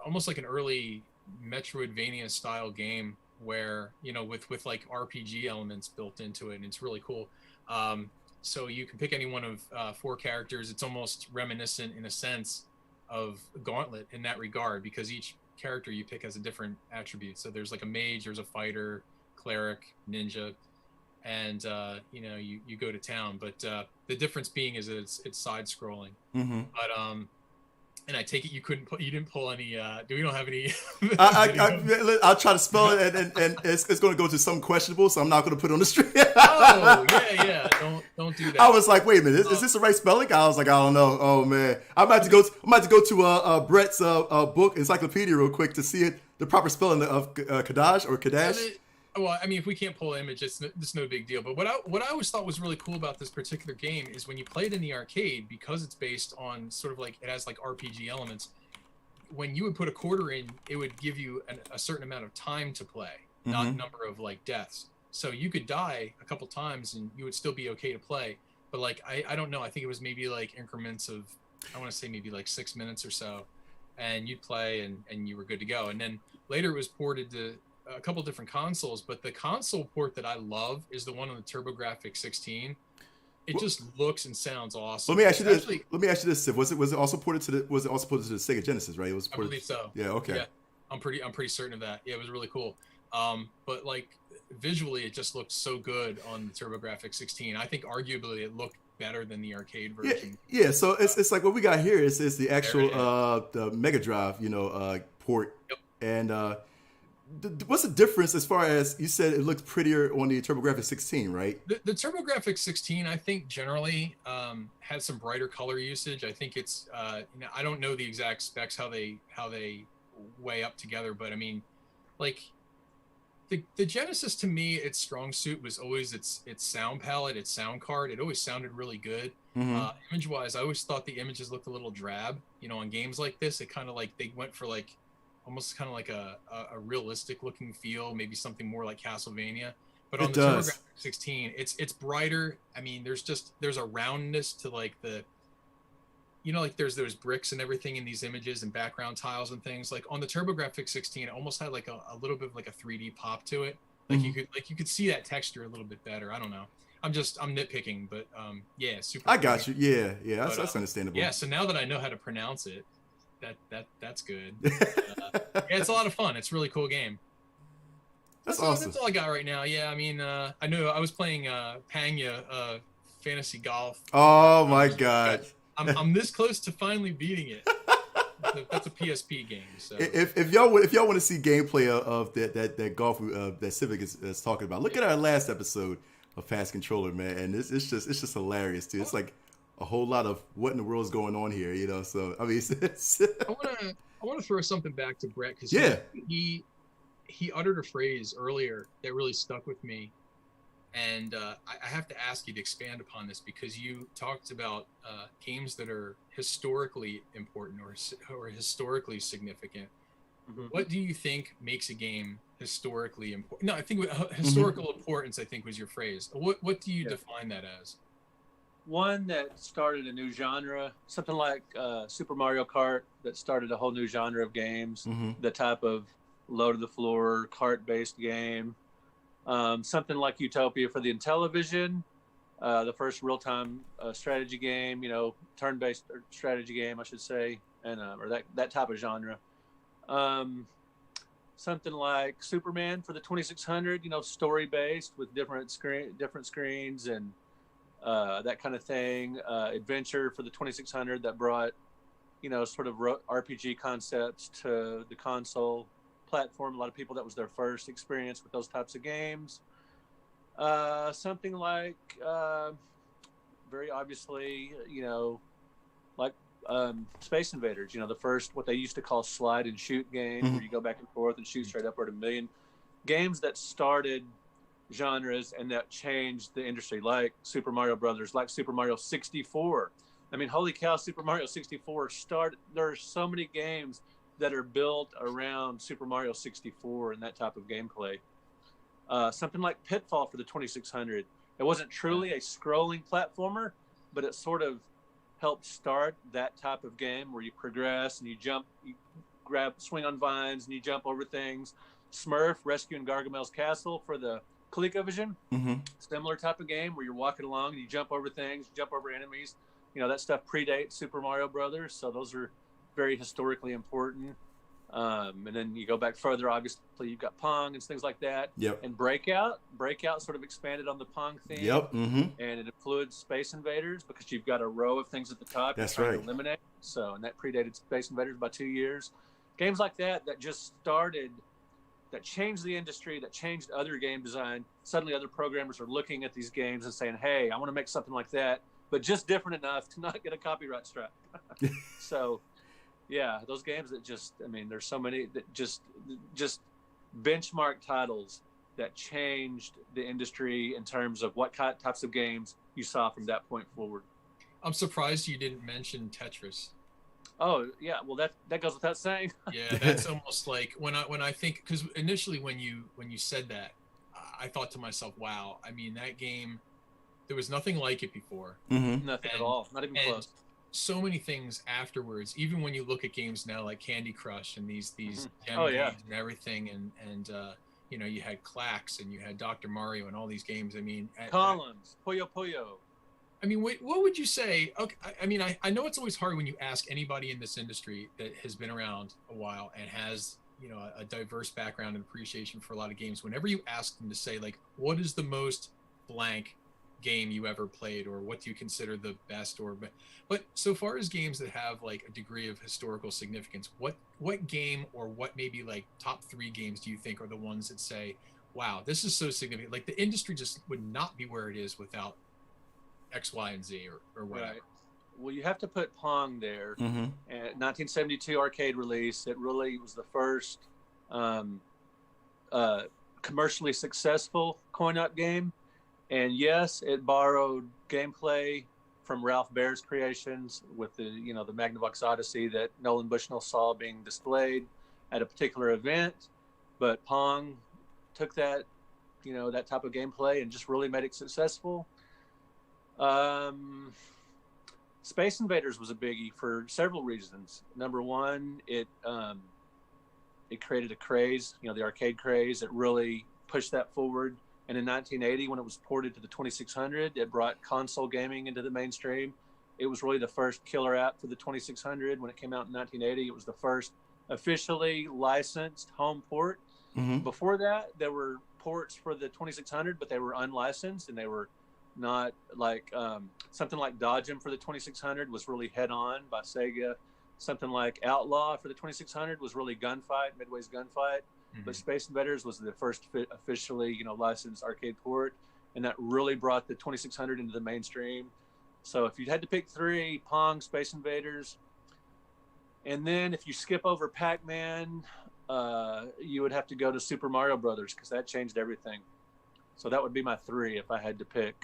almost like an early Metroidvania style game where with like RPG elements built into it, and it's really cool. So you can pick any one of 4 characters. It's almost reminiscent in a sense of Gauntlet in that regard because each character you pick has a different attribute. So there's like a mage, there's a fighter, cleric, ninja, and you go to town. But the difference being is that it's side scrolling. Mm-hmm. But and I take it you didn't pull any. We don't have any. I'll try to spell it, and it's going to go to some questionable, so I'm not going to put it on the street. Oh yeah, don't do that. I was like, wait a minute, is this the right spelling? I was like, I don't know. Oh man, I'm about to go to Brett's book encyclopedia real quick to see the proper spelling of Kadash or Kadash. Well, I mean, if we can't pull an image, it's no big deal. But what I always thought was really cool about this particular game is when you play it in the arcade, because it's based on sort of like it has like RPG elements. When you would put a quarter in, it would give you a certain amount of time to play, not number of like deaths. So you could die a couple times and you would still be okay to play. But like I don't know, I think it was maybe like increments of I want to say maybe like 6 minutes or so, and you'd play and you were good to go. And then later it was ported to a couple different consoles, but the console port that I love is the one on the TurboGrafx 16. It just looks and sounds awesome. Let me ask you this: Sid. Was it also ported to the Sega Genesis? Right? It was ported. I believe so. Yeah. Okay. Yeah, I'm pretty certain of that. Yeah, it was really cool. But like visually, it just looked so good on the TurboGrafx 16. I think arguably it looked better than the arcade version. Yeah. So it's like what we got here is the actual the Mega Drive, port, and. What's the difference as far as you said it looked prettier on the TurboGrafx 16, right? The TurboGrafx 16, I think generally has some brighter color usage. I think it's I don't know the exact specs how they weigh up together, but I mean, like the Genesis to me, its strong suit was always its sound palette, its sound card. It always sounded really good. Image wise, I always thought the images looked a little drab. On games like this, it kind of like they went for like almost kind of like a realistic looking feel, maybe something more like Castlevania. But on the TurboGrafx 16, it's brighter. I mean, there's a roundness to like the, like there's those bricks and everything in these images and background tiles and things. Like on the TurboGrafx 16, it almost had like a little bit of like a 3D pop to it. Like you could see that texture a little bit better. I don't know. I'm nitpicking, but yeah, super. I cool got game. you. Yeah, But, that's understandable. Yeah, so now that I know how to pronounce it, that's good. Yeah, it's a lot of fun. It's a really cool game. That's awesome. That's all I got right now. Yeah, I mean, I know I was playing Pangea Fantasy Golf. Oh my God. I'm this close to finally beating it. That's a PSP game. So if y'all want to see gameplay of that golf that Civic is talking about, look at our last episode of Pass Controller, man, and it's just hilarious too. It's like a whole lot of what in the world is going on here, you know. So I mean, I want to throw something back to Brett because he uttered a phrase earlier that really stuck with me, and I have to ask you to expand upon this because you talked about games that are historically important or historically significant. Mm-hmm. What do you think makes a game historically important? No, I think historical importance, I think, was your phrase. What do you define that as? One that started a new genre, something like Super Mario Kart, that started a whole new genre of games, the type of low-to-the-floor kart-based game. Something like Utopia for the Intellivision, the first real-time strategy game, you know, turn-based strategy game, I should say, and or that type of genre. Something like Superman for the 2600, you know, story-based with different screens and that kind of thing. Adventure for the 2600 that brought, you know, sort of RPG concepts to the console platform. A lot of people, that was their first experience with those types of games. Something like very obviously, you know, like Space Invaders, you know, the first what they used to call slide and shoot game, where you go back and forth and shoot straight upward. A million games that started genres and that changed the industry, like Super Mario Brothers, like Super Mario 64. I mean, holy cow, Super Mario 64 there are so many games that are built around Super Mario 64 and that type of gameplay. Something like Pitfall for the 2600. It wasn't truly a scrolling platformer, but it sort of helped start that type of game where you progress and you jump, you swing on vines and you jump over things. Smurf, Rescuing Gargamel's Castle for the ColecoVision. Similar type of game where you're walking along and you jump over things, you jump over enemies. You know, that stuff predates Super Mario Brothers, so those are very historically important. And then you go back further, obviously you've got Pong and things like that. Yep. And Breakout sort of expanded on the Pong theme. Yep. And it includes Space Invaders because you've got a row of things at the top That's you're trying right. to eliminate. So, and that predated Space Invaders by 2 years. Games like that just started, that changed the industry, that changed other game design. Suddenly other programmers are looking at these games and saying, hey, I want to make something like that, but just different enough to not get a copyright strike. So, yeah, those games that just, I mean, there's so many that just benchmark titles that changed the industry in terms of what types of games you saw from that point forward. I'm surprised you didn't mention Tetris. Oh yeah, well that goes without saying. Yeah, that's almost like when I think, because initially when you said that, I thought to myself, wow, I mean, that game, there was nothing like it before. Nothing at all, not even close. So many things afterwards, even when you look at games now like Candy Crush and these games and everything, and you know, you had Clax and you had Dr. Mario and all these games. I mean, Columns, Puyo Puyo. I mean, what would you say? Okay, I mean, I know it's always hard when you ask anybody in this industry that has been around a while and has, you know, a diverse background and appreciation for a lot of games. Whenever you ask them to say, like, what is the most blank game you ever played, or what do you consider the best, or but so far as games that have like a degree of historical significance, what game or what maybe like top 3 games do you think are the ones that say, wow, this is so significant, like the industry just would not be where it is without X, Y, and Z or whatever? Right. Well, you have to put Pong there. And 1972 arcade release. It really was the first commercially successful coin-op game. And yes, it borrowed gameplay from Ralph Baer's creations with the, you know, the Magnavox Odyssey that Nolan Bushnell saw being displayed at a particular event. But Pong took that, you know, that type of gameplay and just really made it successful. Space Invaders was a biggie for several reasons. Number one, it created a craze, you know, the arcade craze. It really pushed that forward. And in 1980, when it was ported to the 2600, it brought console gaming into the mainstream. It was really the first killer app for the 2600. When it came out in 1980, it was the first officially licensed home port. Mm-hmm. Before that, there were ports for the 2600, but they were unlicensed, and they were not like something like Dodgem for the 2600 was really head on by Sega. Something like Outlaw for the 2600 was really Gunfight, Midway's Gunfight. Mm-hmm. But Space Invaders was the first officially, licensed arcade port, and that really brought the 2600 into the mainstream. So if you had to pick three, Pong, Space Invaders, and then if you skip over Pac-Man, you would have to go to Super Mario Brothers, because that changed everything. So that would be my three if I had to pick.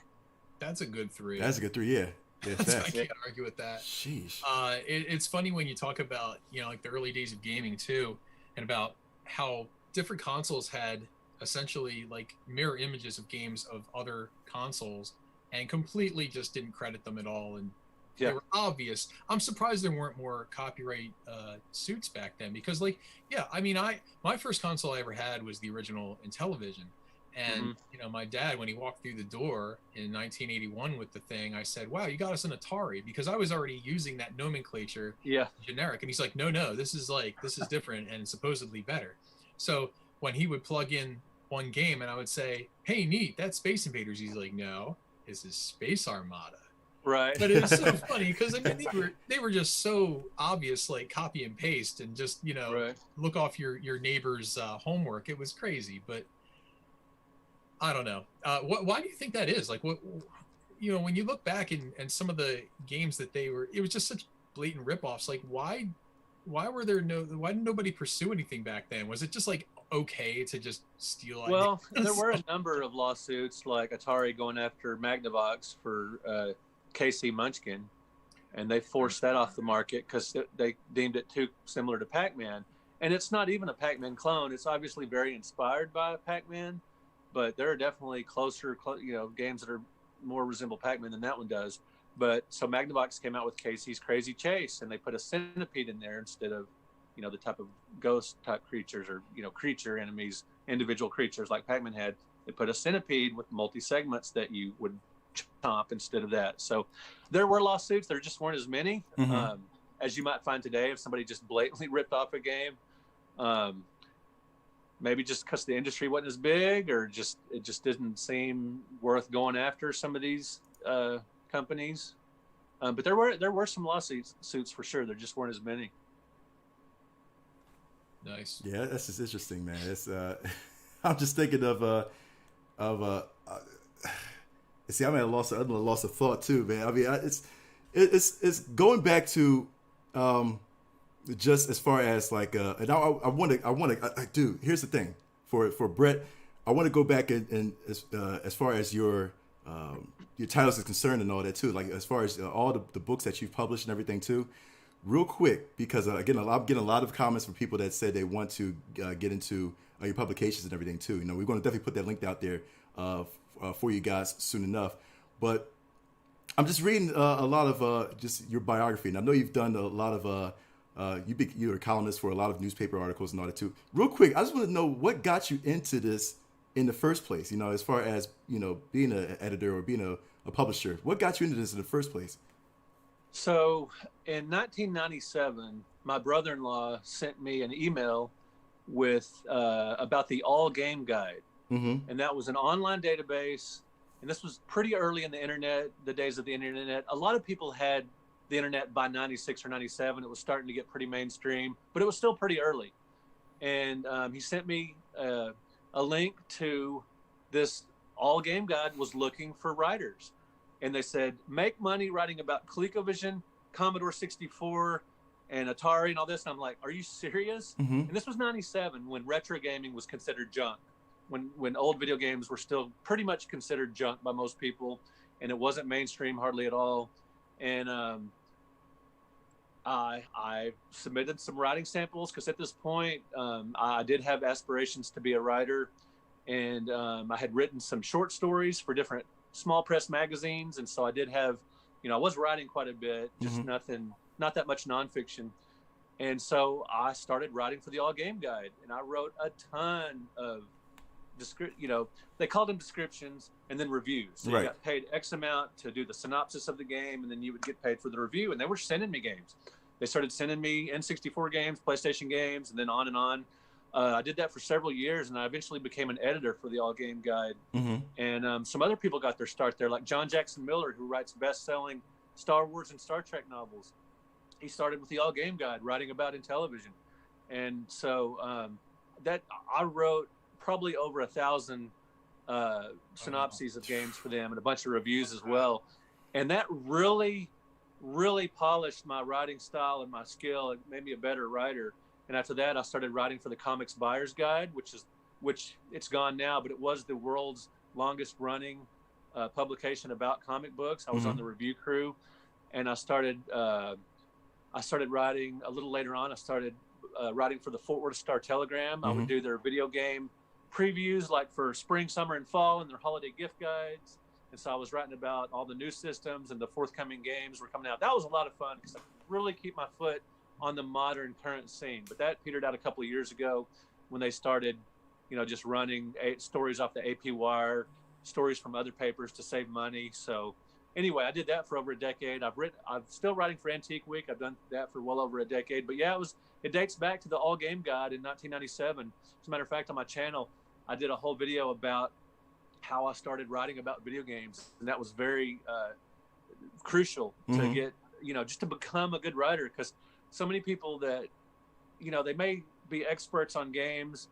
That's a good three. That's a good three, yeah. I can't argue with that. Sheesh. It's funny when you talk about, like the early days of gaming too, and about how different consoles had essentially like mirror images of games of other consoles and completely just didn't credit them at all. And they were obvious. I'm surprised there weren't more copyright suits back then, because my first console I ever had was the original Intellivision. And, my dad, when he walked through the door in 1981 with the thing, I said, wow, you got us an Atari, because I was already using that nomenclature generic. And he's like, no, this is different and supposedly better. So when he would plug in one game and I would say, hey, neat, that's Space Invaders. He's like, no, this is Space Armada. Right. But it was so funny because they were just so obvious, like copy and paste and just, look off your neighbor's homework. It was crazy, but I don't know. Why do you think that is? Like, what, when you look back and some of the games that it was just such blatant ripoffs. Like, why didn't nobody pursue anything back then? Was it just like okay to just steal ideas? Well, there were a number of lawsuits, like Atari going after Magnavox for KC Munchkin, and they forced that off the market because they deemed it too similar to Pac-Man. And it's not even a Pac-Man clone. It's obviously very inspired by Pac-Man, but there are definitely closer, games that are more resemble Pac-Man than that one does. But so Magnavox came out with Casey's Crazy Chase, and they put a centipede in there instead of, the type of ghost type creatures or, creature enemies, individual creatures like Pac-Man had. They put a centipede with multi-segments that you would chomp instead of that. So there were lawsuits. There just weren't as many as you might find today if somebody just blatantly ripped off a game. Maybe just because the industry wasn't as big, or it just didn't seem worth going after some of these companies. But there were some lawsuits for sure. There just weren't as many. Nice. Yeah, that's just interesting, man. It's I'm just thinking of see, I'm at a loss of thought too, man. I mean, it's going back to just as far as like and I want to dude, here's the thing for Brett, I want to go back and as far as your titles is concerned and all that too, like as far as all the books that you've published and everything too, real quick, because again, I'm getting a lot of comments from people that said they want to get into your publications and everything too. We're going to definitely put that link out there for you guys soon enough. But I'm just reading a lot of just your biography, and I know you've done a lot of you're a columnist for a lot of newspaper articles and all that too. Real quick, I just want to know what got you into this in the first place. As far as being an editor or being a publisher, what got you into this in the first place? So in 1997, my brother-in-law sent me an email with about the All Game Guide. Mm-hmm. And that was an online database. And this was pretty early in the internet, the days of the internet. A lot of people had the internet by 96 or 97. It was starting to get pretty mainstream, but it was still pretty early. And he sent me a link to this All Game Guide was looking for writers. And they said, make money writing about ColecoVision, Commodore 64, and Atari and all this. And I'm like, are you serious? Mm-hmm. And this was 97 when retro gaming was considered junk. When old video games were still pretty much considered junk by most people, and it wasn't mainstream hardly at all. And I submitted some writing samples because at this point I did have aspirations to be a writer, and I had written some short stories for different small press magazines, and so I did have, I was writing quite a bit, just mm-hmm. not that much nonfiction. And so I started writing for the All Game Guide, and I wrote a ton of they called them descriptions and then reviews. So Right. you got paid X amount to do the synopsis of the game, and then you would get paid for the review. And they were sending me games. They started sending me N64 games, PlayStation games, and then on and on. I did that for several years, and I eventually became an editor for the All Game Guide. Mm-hmm. And some other people got their start there, like John Jackson Miller, who writes best-selling Star Wars and Star Trek novels. He started with the All Game Guide, writing about in television. And so that I wrote probably over 1,000 synopses of games for them and a bunch of reviews as well. And that really, really polished my writing style and my skill and made me a better writer. And after that, I started writing for the Comics Buyer's Guide, which it's gone now, but it was the world's longest running publication about comic books. I was on the review crew, and I started writing a little later on. I started writing for the Fort Worth Star Telegram. I would do their video game previews, like for spring, summer, and fall, and their holiday gift guides. And so I was writing about all the new systems and the forthcoming games were coming out. That was a lot of fun because I could really keep my foot on the modern current scene. But that petered out a couple of years ago when they started, just running stories off the AP Wire, stories from other papers to save money. So anyway, I did that for over a decade. I'm still writing for Antique Week. I've done that for well over a decade. But yeah, it dates back to the All Game Guide in 1997. As a matter of fact, on my channel, I did a whole video about how I started writing about video games, and that was very crucial to get, just to become a good writer, because so many people that, they may be experts on games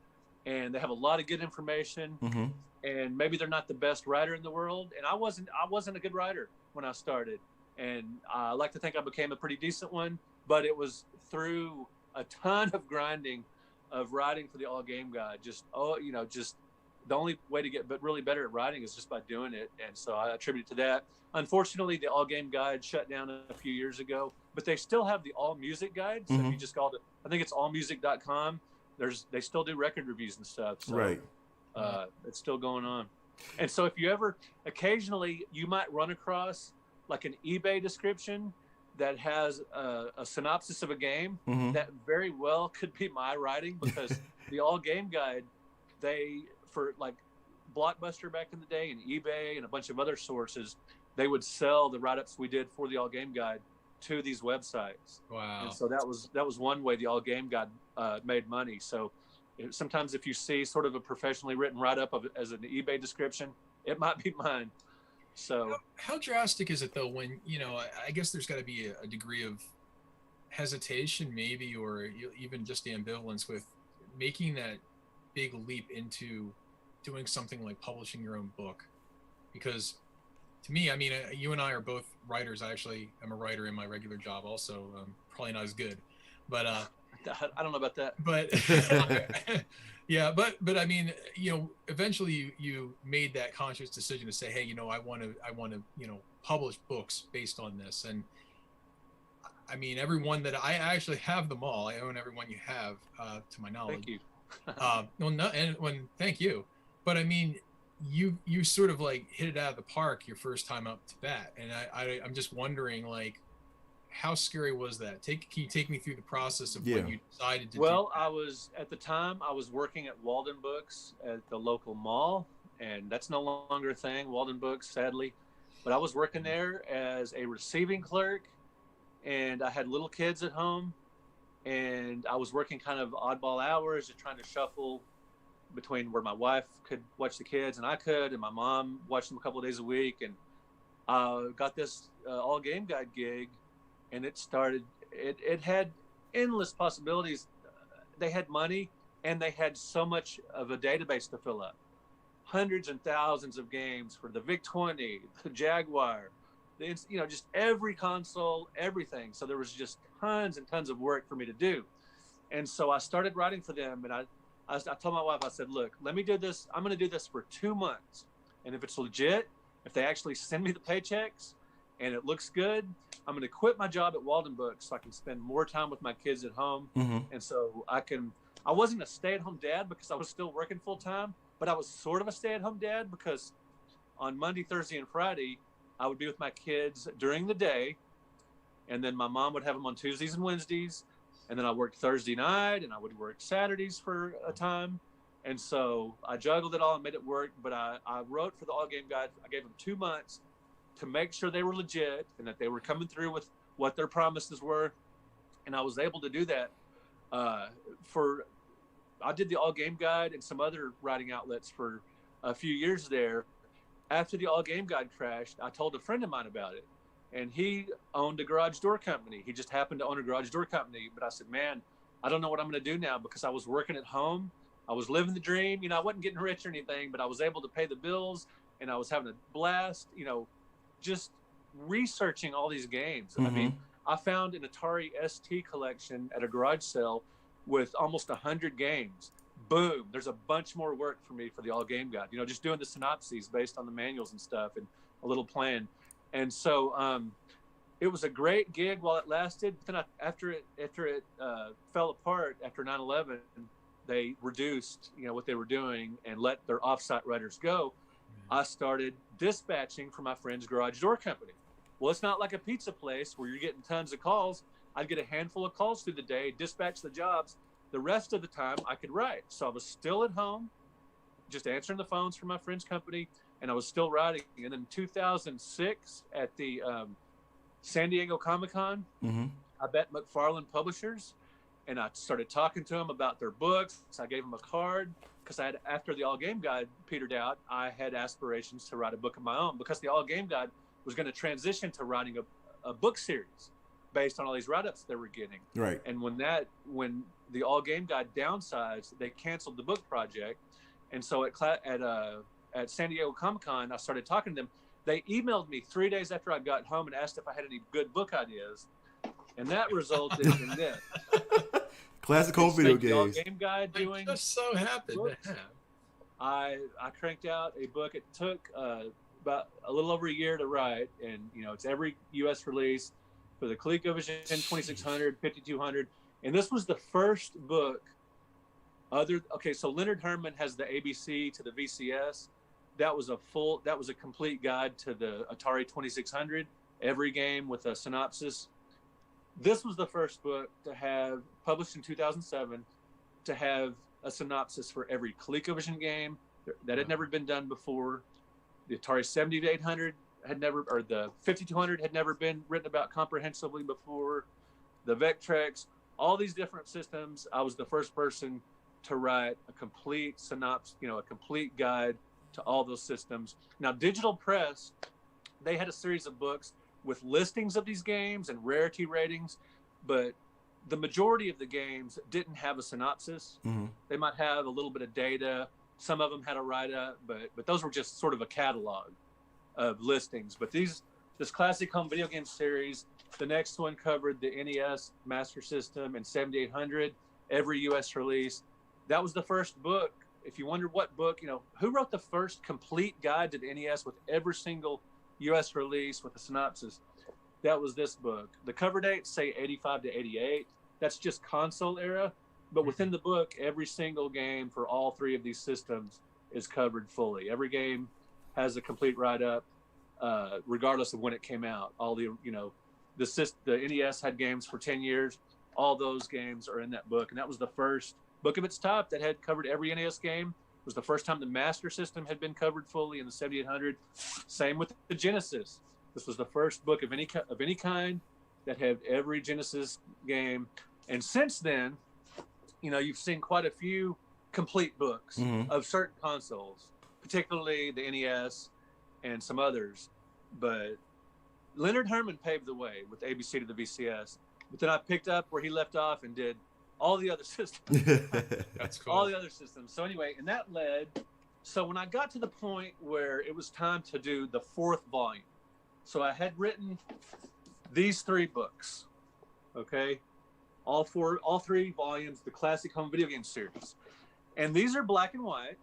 and they have a lot of good information, and maybe they're not the best writer in the world. And I wasn't a good writer when I started, and I like to think I became a pretty decent one, but it was through a ton of grinding of writing for the All Game Guide. Just the only way to get really better at writing is just by doing it. And so I attribute it to that. Unfortunately, the All Game Guide shut down a few years ago, but they still have the All Music Guide. So if you just called it, I think it's allmusic.com. They still do record reviews and stuff. So, right. It's still going on. And so if you ever, occasionally you might run across like an eBay description that has a synopsis of a game, that very well could be my writing, because the All Game Guide, for like Blockbuster back in the day and eBay and a bunch of other sources, they would sell the write-ups we did for the All Game Guide to these websites. Wow. And so that was one way the All Game Guide made money. So sometimes if you see sort of a professionally written write-up as an eBay description, it might be mine. So how drastic is it though when, I guess there's got to be a degree of hesitation maybe, or even just ambivalence with making that big leap into doing something like publishing your own book? Because to me, I mean, you and I are both writers. I actually am a writer in my regular job also. Probably not as good, but I don't know about that. But yeah, but I mean, eventually you made that conscious decision to say, hey, I want to publish books based on this. And I mean, everyone that I actually have them all. I own every one you have, to my knowledge. Thank you. Thank you. But I mean, you sort of like hit it out of the park your first time up to bat, and I'm just wondering, like, how scary was that? Can you take me through the process of when you decided to? Well, I was working at Walden Books at the local mall, and that's no longer a thing, Walden Books, sadly. But I was working there as a receiving clerk, and I had little kids at home, and I was working kind of oddball hours, just trying to shuffle between where my wife could watch the kids and I could, and my mom watched them a couple of days a week. And got this All Game Guide gig, and it had endless possibilities. They had money, and they had so much of a database to fill up. Hundreds and thousands of games for the VIC-20, the Jaguar, just every console, everything. So there was just tons and tons of work for me to do. And so I started writing for them, and I told my wife, I said, look, let me do this. I'm going to do this for 2 months. And if it's legit, if they actually send me the paychecks and it looks good, I'm going to quit my job at Walden Books so I can spend more time with my kids at home. And so I wasn't a stay-at-home dad because I was still working full-time, but I was sort of a stay-at-home dad because on Monday, Thursday, and Friday, I would be with my kids during the day, and then my mom would have them on Tuesdays and Wednesdays, and then I worked Thursday night, and I would work Saturdays for a time, And so I juggled it all and made it work. But I wrote for the All Game Guide. I gave them 2 months to make sure they were legit and that they were coming through with what their promises were. And I was able to do that. I did the All Game Guide and some other writing outlets for a few years there. After the All Game Guide crashed, I told a friend of mine about it, and he owned a garage door company. He just happened to own a garage door company. But I said, man, I don't know what I'm going to do now, because I was working at home. I was living the dream. You know, I wasn't getting rich or anything, but I was able to pay the bills, and I was having a blast, you know, just researching all these games. I mean, I found an Atari ST collection at a garage sale with almost 100 games. Boom, there's a bunch more work for me for the All Game Guide, you know, just doing the synopses based on the manuals and stuff and a little plan. And so it was a great gig while it lasted. But then after it fell apart after 9/11, they reduced, you know, what they were doing and let their offsite writers go. I started dispatching for my friend's garage door company. Well, it's not like a pizza place where you're getting tons of calls. I'd get a handful of calls through the day, dispatch the jobs. The rest of the time I could write. So I was still at home, just answering the phones for my friend's company, and I was still writing. And then in 2006 at the San Diego Comic-Con, I met McFarlane Publishers, and I started talking to them about their books. I gave them a card, because after the All Game Guide petered out, I had aspirations to write a book of my own, because the All Game Guide was going to transition to writing a book series based on all these write-ups they were getting. Right. And when the All Game Guide downsized, they canceled the book project. And so at San Diego Comic-Con, I started talking to them. They emailed me 3 days after I got home and asked if I had any good book ideas. And that resulted in this. Classic home video games. All Game Guide doing just so happened to have. I cranked out a book. It took about a little over a year to write, and you know, it's every U.S. release for the ColecoVision 2600, 5200, and this was the first book. So Leonard Herman has the ABC to the VCS. That was a complete guide to the Atari 2600, every game with a synopsis. This was the first book to have, published in 2007, to have a synopsis for every ColecoVision game. That had never been done before. The Atari 7800 had never, or the 5200 had never been written about comprehensively before. The Vectrex, all these different systems. I was the first person to write a complete synopsis, you know, a complete guide to all those systems. Now, Digital Press, they had a series of books with listings of these games and rarity ratings, but the majority of the games didn't have a synopsis. They might have a little bit of data. Some of them had a write-up, but those were just sort of a catalog of listings. But this classic home video game series, the next one covered the NES Master System and 7800, every U.S. release. That was the first book. If you wondered what book, you know, who wrote the first complete guide to the NES with every single U.S. release with a synopsis, that was this book. The cover dates say 85 to 88. That's just console era. But within the book, every single game for all three of these systems is covered fully. Every game has a complete write-up, regardless of when it came out. All the, you know, the NES had games for 10 years. All those games are in that book. And that was the first book of its type that had covered every NES game. It was the first time the Master System had been covered fully in the 7800. Same with the Genesis. This was the first book of any kind that had every Genesis game. And since then, you know, you've seen quite a few complete books of certain consoles, particularly the NES and some others. But Leonard Herman paved the way with ABC to the VCS. But then I picked up where he left off and did all the other systems. That's cool. All the other systems. So anyway, and that led, so when I got to the point where it was time to do the 4th volume, so I had written these 3 books, okay? All 3 volumes, the classic home video game series. And these are black and white,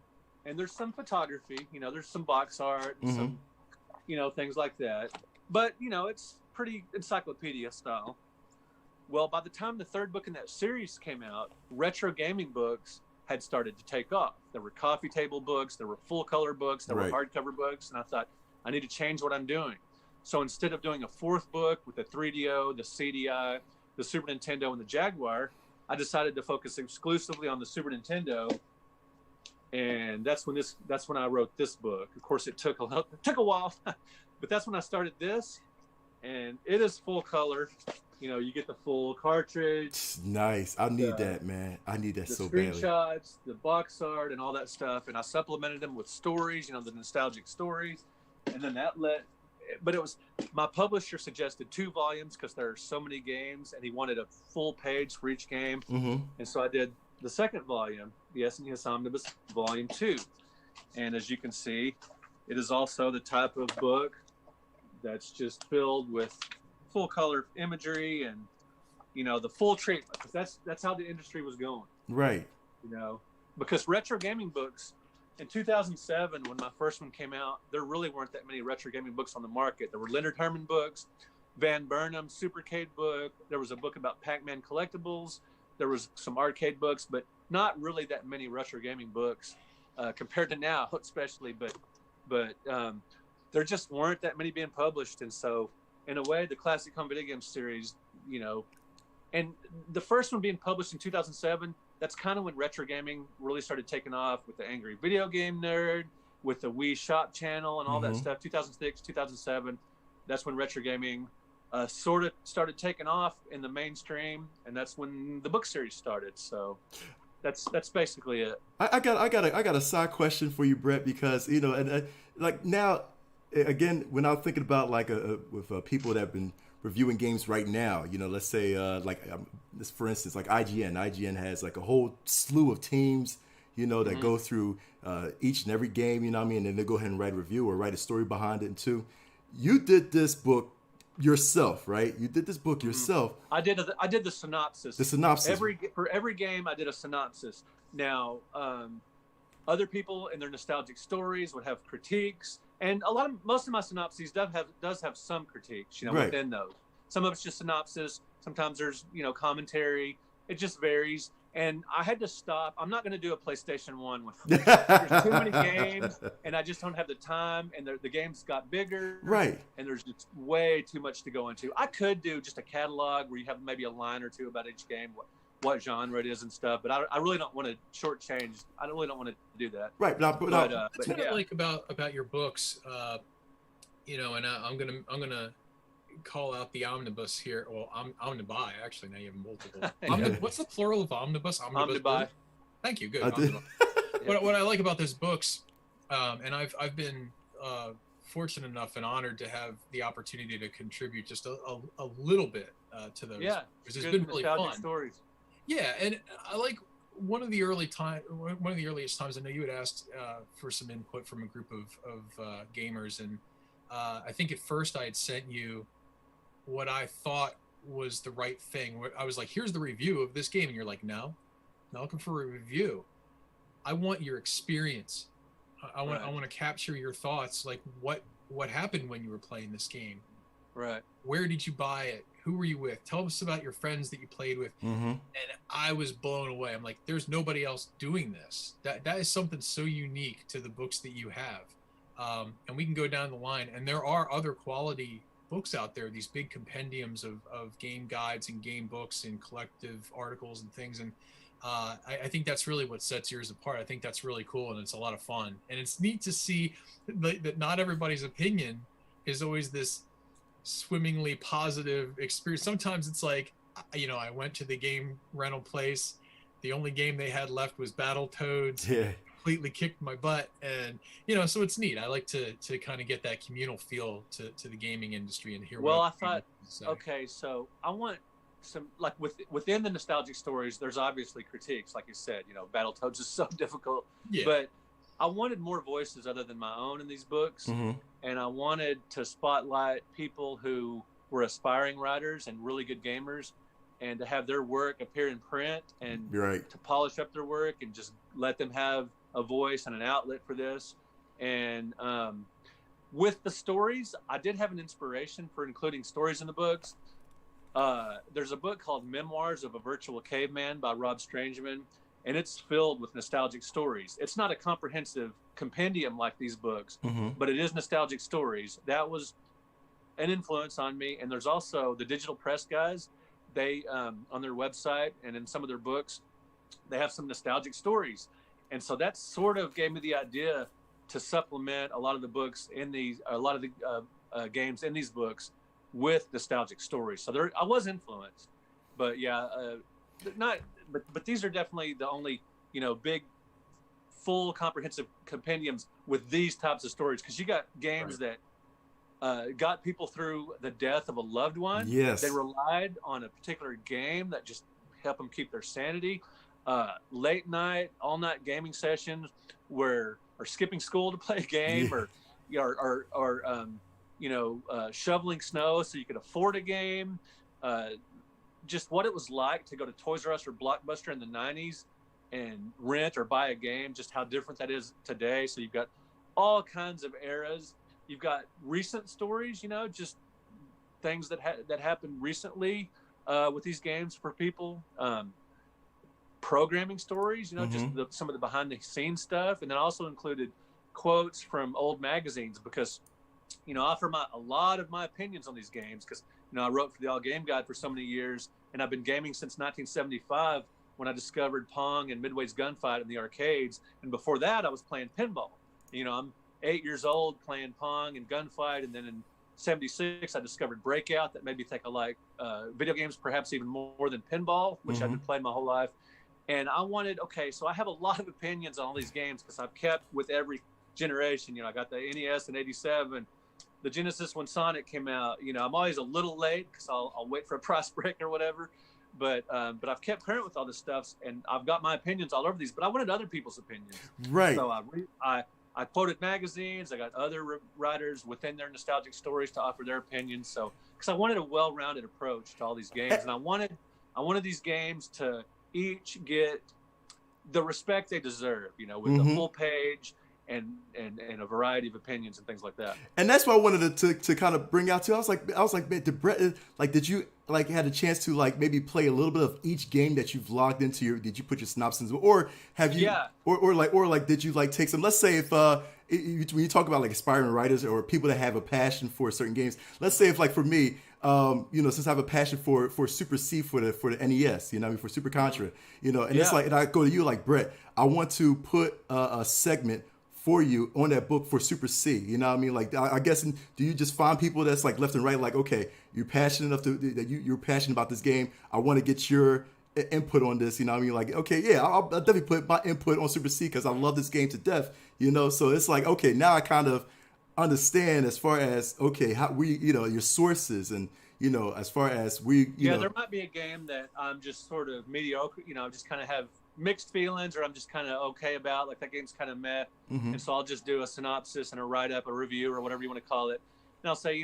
and there's some photography, you know, there's some box art, and some, you know, things like that. But, you know, it's pretty encyclopedia style. Well, by the time the 3rd book in that series came out, retro gaming books had started to take off. There were coffee table books, there were full color books, there were hardcover books, and I thought, I need to change what I'm doing. So instead of doing a 4th book with the 3DO, the CDI, the Super Nintendo, and the Jaguar, I decided to focus exclusively on the Super Nintendo and that's when I wrote this book. Of course, it took a while, but that's when I started this, and it is full color. You get the full cartridge. Nice. I need that, man. I need that so badly. The screenshots, the box art, and all that stuff, and I supplemented them with stories. The nostalgic stories, and then but it was my publisher suggested 2 volumes because there are so many games, and he wanted a full page for each game, and so I did the second volume, the SNES Omnibus Volume 2. And as you can see, it is also the type of book that's just filled with full color imagery and, the full treatment. That's how the industry was going. Right. Because retro gaming books, in 2007, when my first one came out, there really weren't that many retro gaming books on the market. There were Leonard Herman books, Van Burnham Supercade book. There was a book about Pac-Man collectibles. There was some arcade books, but not really that many retro gaming books compared to now, especially. But there just weren't that many being published, and so in a way, the Classic Home Video Game series, and the first one being published in 2007. That's kind of when retro gaming really started taking off with the Angry Video Game Nerd, with the Wii Shop channel and all that stuff. 2006, 2007. That's when retro gaming sort of started taking off in the mainstream, and that's when the book series started. So that's basically it. I got a side question for you, Brett, because like now, again, when I'm thinking about with people that have been reviewing games right now, let's say this, for instance, like IGN has like a whole slew of teams, that go through each and every game, and then they go ahead and write a review or write a story behind it too. You did this book yourself, right? You did this book yourself. I did the synopsis. The synopsis. For every game, I did a synopsis. Now, other people in their nostalgic stories would have critiques, and most of my synopses does have some critiques, right, within those. Some of it's just synopsis. Sometimes there's commentary. It just varies. And I had to stop. I'm not going to do a PlayStation 1 one. There's too many games, and I just don't have the time. And the games got bigger, right? And there's just way too much to go into. I could do just a catalog where you have maybe a line or two about each game, what genre it is and stuff. But I really don't want to shortchange. I really don't want to do that. Right. That's what I like about your books. And I'm gonna call out the omnibus here. Well, omnibuy, actually. Now you have multiple. What's the plural of omnibus? Omnibuy. Thank you. Good. What I like about those books, and I've been fortunate enough and honored to have the opportunity to contribute just a little bit to those. Yeah, because it's been really fun. Stories. Yeah, and I like one of the earliest times. I know you had asked for some input from a group of gamers, and I think at first I had sent you what I thought was the right thing. I was like, here's the review of this game, and you're like, no, not looking for a review. I want your experience. I want to capture your thoughts, like what happened when you were playing this game. Right. Where did you buy it? Who were you with? Tell us about your friends that you played with. And I was blown away. I'm like, there's nobody else doing this. That is something so unique to the books that you have. And we can go down the line, and there are other quality books out there, these big compendiums of game guides and game books and collective articles and things. And I think that's really what sets yours apart. I think that's really cool, and it's a lot of fun. And it's neat to see that not everybody's opinion is always this swimmingly positive experience. Sometimes it's like, I went to the game rental place. The only game they had left was Battletoads. Yeah. Completely kicked my butt, and so it's neat. I like to kind of get that communal feel to the gaming industry and hear. Well, I thought, okay, so I want some, like, within the nostalgic stories, there's obviously critiques, like you said. Battletoads is so difficult, but I wanted more voices other than my own in these books, and I wanted to spotlight people who were aspiring writers and really good gamers, and to have their work appear in print, and to polish up their work and just let them have a voice and an outlet for this. And with the stories, I did have an inspiration for including stories in the books. There's a book called Memoirs of a Virtual Caveman by Rob Strangeman, and it's filled with nostalgic stories. It's not a comprehensive compendium like these books, but it is nostalgic stories. That was an influence on me. And there's also the Digital Press guys. They on their website and in some of their books, they have some nostalgic stories. And so that sort of gave me the idea to supplement a lot of the games in these books with nostalgic stories. So I was influenced, but yeah, but these are definitely the only, big, full, comprehensive compendiums with these types of stories. Because you got games that got people through the death of a loved one. Yes. They relied on a particular game that just helped them keep their sanity. Late night, all night gaming sessions or skipping school to play a game, or shoveling snow so you could afford a game. Just what it was like to go to Toys R Us or Blockbuster in the 90s and rent or buy a game, just how different that is today. So you've got all kinds of eras. You've got recent stories, just things that happened recently with these games for people. Programming stories, just some of the behind the scenes stuff. And then also included quotes from old magazines because, I offer a lot of my opinions on these games because, I wrote for the All Game Guide for so many years, and I've been gaming since 1975 when I discovered Pong and Midway's Gunfight in the arcades. And before that, I was playing pinball. I'm 8 years old playing Pong and Gunfight, and then in 76, I discovered Breakout that made me think I like video games perhaps even more than pinball, which I've been playing my whole life. And I so I have a lot of opinions on all these games because I've kept with every generation. I got the NES in 87, the Genesis when Sonic came out. I'm always a little late because I'll wait for a price break or whatever. But I've kept current with all this stuff, and I've got my opinions all over these. But I wanted other people's opinions. Right. So I quoted magazines. I got other writers within their nostalgic stories to offer their opinions. So because I wanted a well-rounded approach to all these games, and I wanted these games to each get the respect they deserve, with the full page and a variety of opinions and things like that. And that's what I wanted to kind of bring out too. I was like, man, did you had a chance to maybe play a little bit of each game that you've logged into did you put your synopsis, or have you, or did you take some, let's say if, when you talk about aspiring writers or people that have a passion for certain games, let's say if for me, since I have a passion for Super C for the NES, for Super Contra, and it's and I go to you Brett, I want to put a segment for you on that book for Super C, I guess, do you just find people that's left and right, okay, you're passionate enough that you're passionate about this game, I want to get your input on this, okay, yeah, I'll definitely put my input on Super C because I love this game to death, so it's okay, now I kind of understand as far as how we your sources and as far as we there might be a game that I'm just sort of mediocre, just kind of have mixed feelings, or I'm just kind of okay about, that game's kind of meh, and so I'll just do a synopsis and a write-up, a review, or whatever you want to call it, and I'll say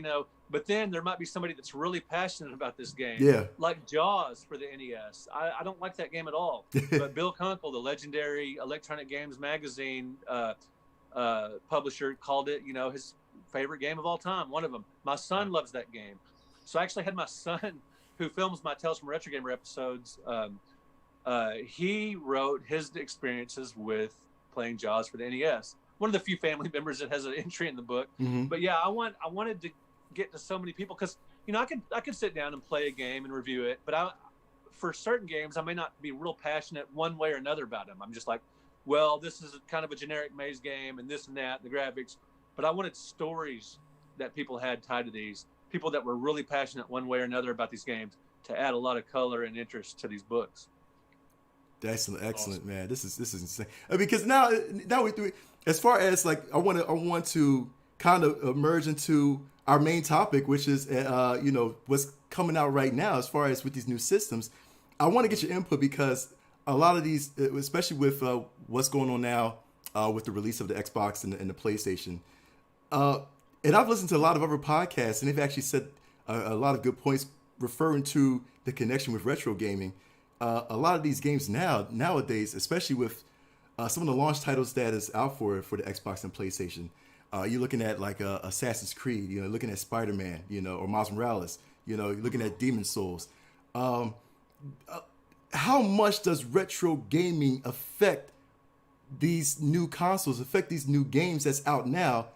but then there might be somebody that's really passionate about this game, like Jaws for the NES. I don't like that game at all, but Bill Kunkel, the legendary Electronic Games magazine publisher, called it his favorite game of all time, one of them. My son loves that game, so I actually had my son, who films my Tales from Retro Gamer episodes, he wrote his experiences with playing Jaws for the NES. One of the few family members that has an entry in the book. But yeah, I wanted to get to so many people because I could sit down and play a game and review it, but for certain games I may not be real passionate one way or another about them. I'm just well, this is kind of a generic maze game and this and that, the graphics, but I wanted stories that people had tied to these, people that were really passionate one way or another about these games, to add a lot of color and interest to these books. Excellent, awesome. Man. This is insane. Because now we do, as far as I want to kind of merge into our main topic, which is what's coming out right now as far as with these new systems. I want to get your input because a lot of these, especially with what's going on now with the release of the Xbox and the PlayStation, and I've listened to a lot of other podcasts, and they've actually said a lot of good points referring to the connection with retro gaming. A lot of these games nowadays, especially with some of the launch titles that is out for the Xbox and PlayStation, you're looking at Assassin's Creed, looking at Spider-Man, or Miles Morales, you're looking at Demon's Souls. How much does retro gaming affect these new consoles, affect these new games that's out now?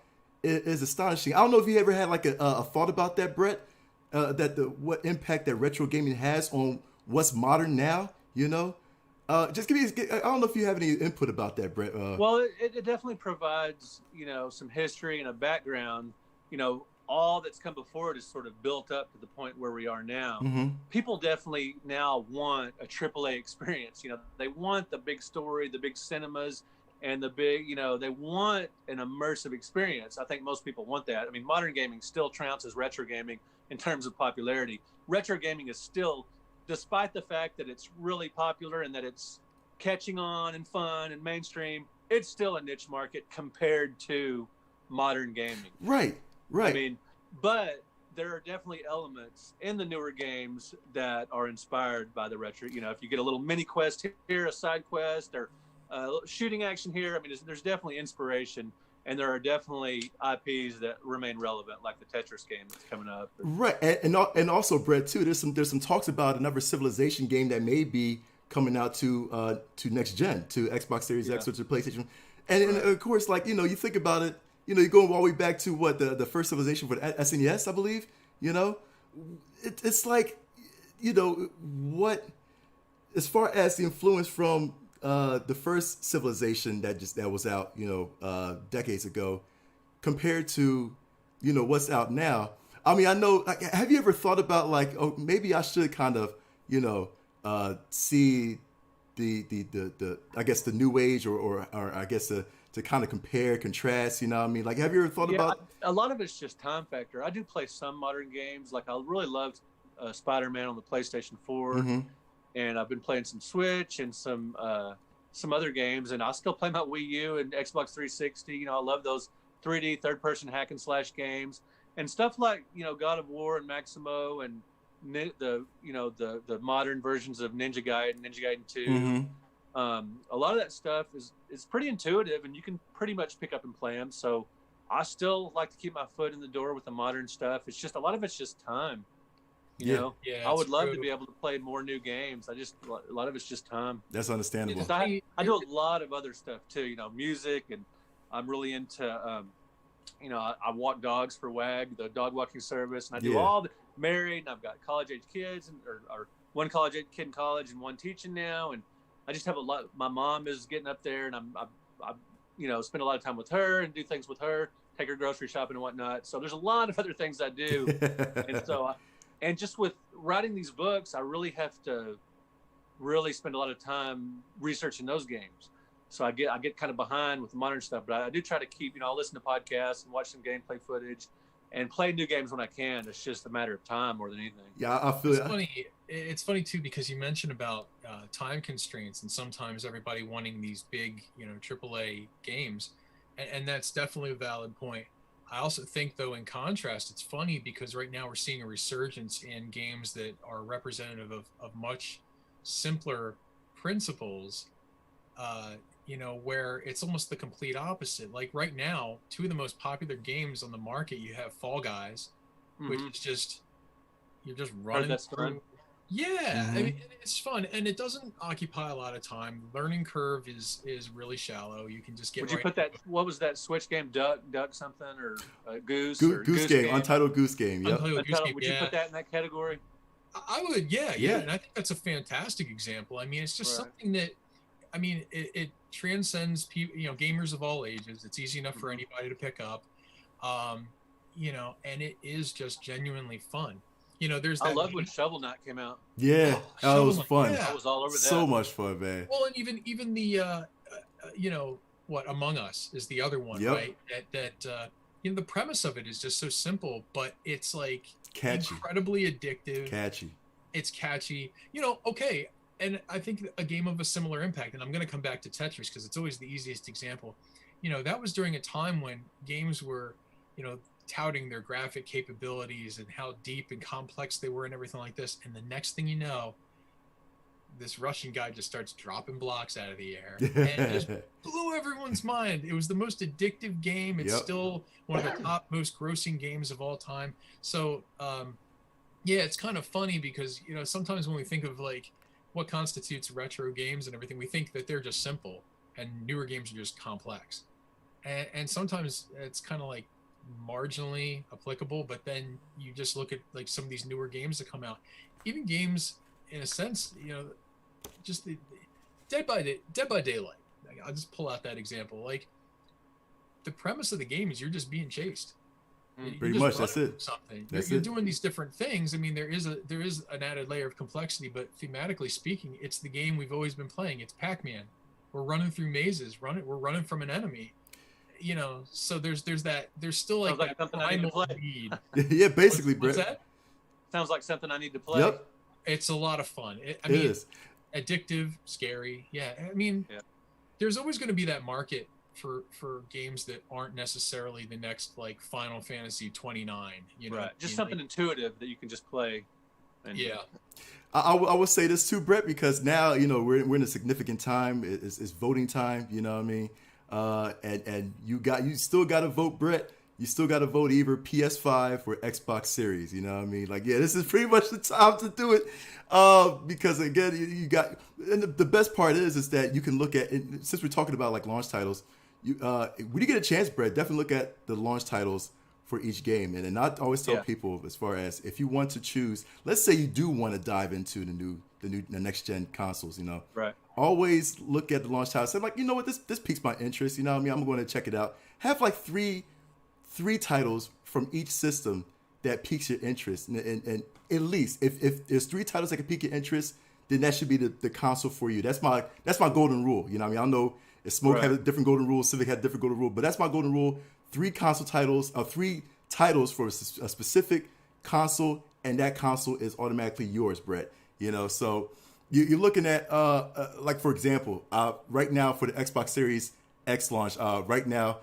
Is astonishing. I don't know if you ever had a thought about that, Brett, what impact that retro gaming has on what's modern now, Just give me. I don't know if you have any input about that, Brett. Well, it definitely provides, some history and a background. All that's come before it is sort of built up to the point where we are now. Mm-hmm. People definitely now want a AAA experience. They want the big story, the big cinemas, and the big, they want an immersive experience. I think most people want that. I mean, modern gaming still trounces retro gaming in terms of popularity. Retro gaming is still, despite the fact that it's really popular and that it's catching on and fun and mainstream, it's still a niche market compared to modern gaming. Right. I mean, but there are definitely elements in the newer games that are inspired by the retro. If you get a little mini quest here, a side quest, or shooting action here, I mean, there's definitely inspiration, and there are definitely IPs that remain relevant, like the Tetris game that's coming up. Right, and also, Brett, too. There's some talks about another Civilization game that may be coming out to next gen, to Xbox Series X or to PlayStation, and of course, like you think about it. You're going all the way back to what the first Civilization for the SNES, I believe. It's like, what, as far as the influence from the first Civilization that was out, decades ago, compared to, what's out now. I mean, I know. Have you ever thought about like, oh, maybe I should kind of, see the I guess the new age or I guess to kind of compare, contrast, what I mean? Like, have you ever thought about? A lot of it's just time factor. I do play some modern games. Like, I really loved Spider-Man on the PlayStation 4, Mm-hmm. and I've been playing some Switch and some other games, and I still play my Wii U and Xbox 360. I love those 3D third-person hack and slash games and stuff like God of War and Maximo and the modern versions of Ninja Gaiden, Ninja Gaiden 2. Mm-hmm. A lot of that stuff is pretty intuitive, and you can pretty much pick up and play them. So I still like to keep my foot in the door with the modern stuff. It's just a lot of it's just time. You know, I would love to be able to play more new games. A lot of it's just time. That's understandable. I do a lot of other stuff too. Music, and I'm really into. I walk dogs for WAG, the dog walking service, and I do all the married. And I've got college age kids, or one college age kid in college and one teaching now, and I just have a lot. My mom is getting up there, and I spend a lot of time with her and do things with her, take her grocery shopping and whatnot. So there's a lot of other things I do, and so, and just with writing these books, I really have to really spend a lot of time researching those games. So I get kind of behind with the modern stuff, but I do try to keep, I'll listen to podcasts and watch some gameplay footage and play new games when I can. It's just a matter of time more than anything. Yeah, I feel it's funny. It's funny too, because you mentioned about time constraints and sometimes everybody wanting these big, AAA games, and that's definitely a valid point. I also think, though, in contrast, it's funny because right now we're seeing a resurgence in games that are representative of much simpler principles, where it's almost the complete opposite. Like right now, two of the most popular games on the market, you have Fall Guys, which is just, you're just running through. Yeah, Mm-hmm. I mean, it's fun, and it doesn't occupy a lot of time. Learning curve is really shallow. You can just get. Would you put that? What was that Switch game? Duck something or Goose? Goose game, Untitled Goose Game. Yep. Untitled Goose Game. Would you put that in that category? I would. Yeah, and I think that's a fantastic example. I mean, it's just something that, I mean, it transcends people, gamers of all ages. It's easy enough for anybody to pick up, and it is just genuinely fun. There's that. I love when Shovel Knight came out. Yeah, that was fun. I was all over that. So much fun, man. Well, and even the Among Us is the other one, right? That the premise of it is just so simple, but it's like catchy, incredibly addictive. Catchy. It's catchy. Okay. And I think a game of a similar impact, and I'm going to come back to Tetris because it's always the easiest example. That was during a time when games were, touting their graphic capabilities and how deep and complex they were and everything like this. And the next thing you know, this Russian guy just starts dropping blocks out of the air and just blew everyone's mind. It was the most addictive game. It's still one of the top most grossing games of all time. So, it's kind of funny because, sometimes when we think of like what constitutes retro games and everything, we think that they're just simple and newer games are just complex. And sometimes it's kind of like marginally applicable, but then you just look at like some of these newer games that come out, even games in a sense, just Dead by Daylight. I'll just pull out that example. Like, the premise of the game is you're just being chased. Pretty much, that's it. Something. You're doing these different things. I mean, there is an added layer of complexity, but thematically speaking, it's the game we've always been playing. It's Pac-Man. We're running through mazes. We're running from an enemy. You know, so there's still like that something I need to play. need. Yeah, basically, Brett. What's that? Sounds like something I need to play. Yep. It's a lot of fun. It is addictive, scary. Yeah, I mean, there's always going to be that market for games that aren't necessarily the next like Final Fantasy 29. You know, right? Just something intuitive that you can just play. And, I will say this too, Brett, because now we're in a significant time. It's voting time. You know what I mean? And you still got to vote, Brett. You still got to vote either PS5 or Xbox Series. You know what I mean? Like, yeah, this is pretty much the time to do it. Because again, you got, and the best part is that you can look at, since we're talking about like launch titles, when you get a chance, Brett, definitely look at the launch titles for each game. And I always tell people, as far as if you want to choose, let's say you do want to dive into the next gen consoles, right? Always look at the launch titles. Say like, you know what, this piques my interest. You know what I mean? I'm going to check it out. Have like three titles from each system that piques your interest, and at least if there's 3 titles that can pique your interest, then that should be the console for you. That's my golden rule. You know what I mean? I know Smoke had a different golden rule, Civic had a different golden rule, but that's my golden rule. 3 console titles, 3 titles for a specific console, and that console is automatically yours, Brett. So you're looking at like, for example, right now for the Xbox Series X launch, right now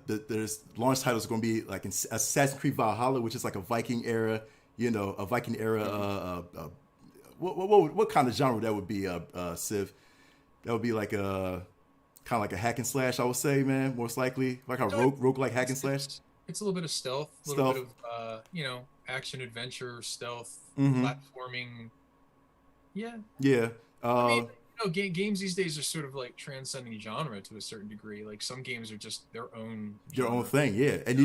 there's launch titles are going to be like Assassin's Creed Valhalla, which is like a Viking era, what kind of genre that would be, Civ? That would be like a kind of like a hack and slash, I would say, man, most likely like a roguelike hack and slash. It's a little bit of stealth, a little bit of action adventure, stealth, platforming. Yeah. I mean, games these days are sort of like transcending genre to a certain degree. Like, some games are just their own thing, yeah. And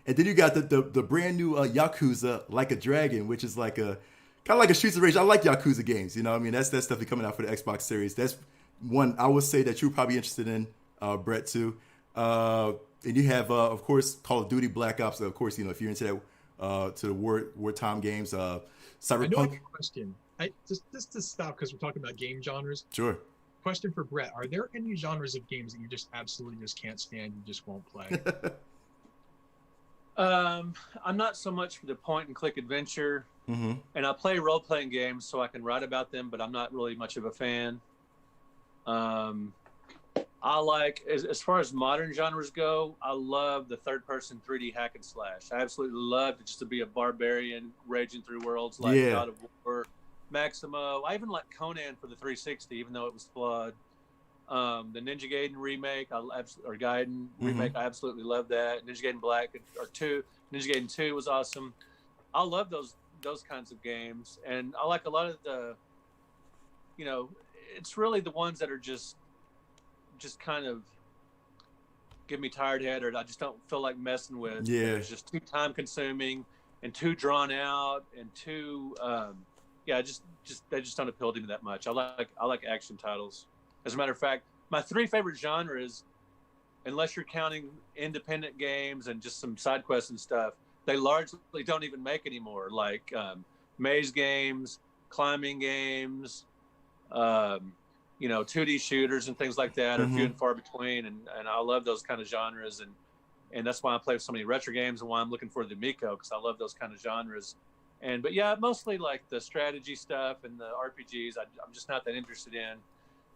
and then you got the brand new Yakuza Like a Dragon, which is like a kind of like a Streets of Rage. I like Yakuza games, I mean, that's definitely coming out for the Xbox Series. That's one I would say that you're probably interested in, Brett, too. And you have, of course, Call of Duty Black Ops. Of course, if you're into that, to the wartime games, Cyberpunk. I know I have a question. Just to stop, because we're talking about game genres. Sure. Question for Brett: are there any genres of games that you just absolutely just can't stand? You just won't play. I'm not so much for the point and click adventure, and I play role playing games so I can write about them, but I'm not really much of a fan. I like, as far as modern genres go, I love the third person 3D hack and slash. I absolutely love it, just to be a barbarian raging through worlds like God of War, Maximo. I even like Conan for the 360, even though it was flawed. The Ninja Gaiden remake, remake, I absolutely love that. Ninja Gaiden Black Ninja Gaiden 2 was awesome. I love those kinds of games, and I like a lot of the, it's really the ones that are just kind of give me tired head, or I just don't feel like messing with. Yeah, it's just too time consuming and too drawn out and too they just don't appeal to me that much. I like action titles. As a matter of fact, my 3 favorite genres, unless you're counting independent games and just some side quests and stuff, they largely don't even make anymore. Like maze games, climbing games, 2D shooters and things like that are few and far between, and I love those kind of genres, and that's why I play so many retro games and why I'm looking for the Miko, because I love those kind of genres. But yeah, mostly like the strategy stuff and the RPGs I'm just not that interested in,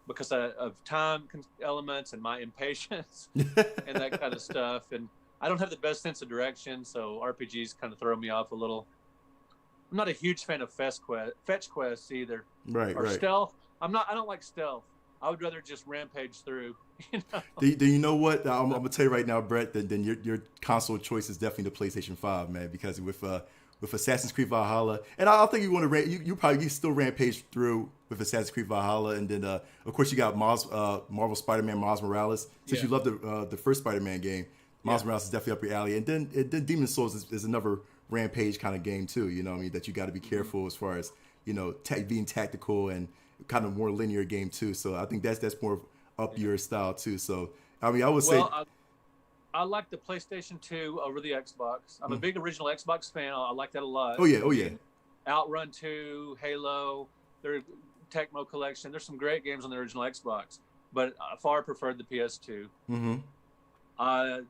because of time elements and my impatience and that kind of stuff, and I don't have the best sense of direction, so RPGs kind of throw me off a little. I'm not a huge fan of fetch quests either, or stealth. I don't like stealth. I would rather just rampage through. Do you know what? I'm gonna tell you right now, Brett. Then your console choice is definitely the PlayStation 5, man. Because with Assassin's Creed Valhalla, and I think you want to you still rampage through with Assassin's Creed Valhalla, and then of course you got Marvel Spider-Man Miles Morales. Since you love the first Spider-Man game, Miles Morales is definitely up your alley. And then Demon's Souls is another rampage kind of game too. You know what I mean? That you got to be careful as far as being tactical and kind of more linear game too. So I think that's more up your style too. So I mean, I would say. I like the PlayStation 2 over the Xbox. I'm a big original Xbox fan. I like that a lot. Oh yeah. Outrun 2, Halo, their Tecmo Collection. There's some great games on the original Xbox, but I far preferred the PS2. Mm-hmm.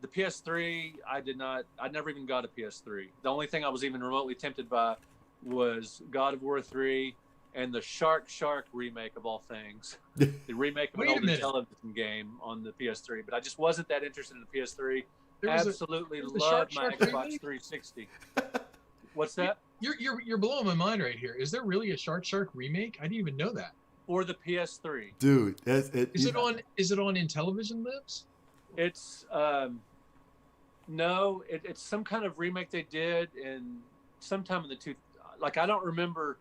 The PS3, I never even got a PS3. The only thing I was even remotely tempted by was God of War 3 and the Shark remake of all things. The remake of an older television game on the PS3. But I just wasn't that interested in the PS3. Absolutely loved my Xbox 360. What's that? You're blowing my mind right here. Is there really a Shark remake? I didn't even know that. For the PS3. Dude, is it on Intellivision Lives? It's no, it's some kind of remake they did in sometime in the I don't remember.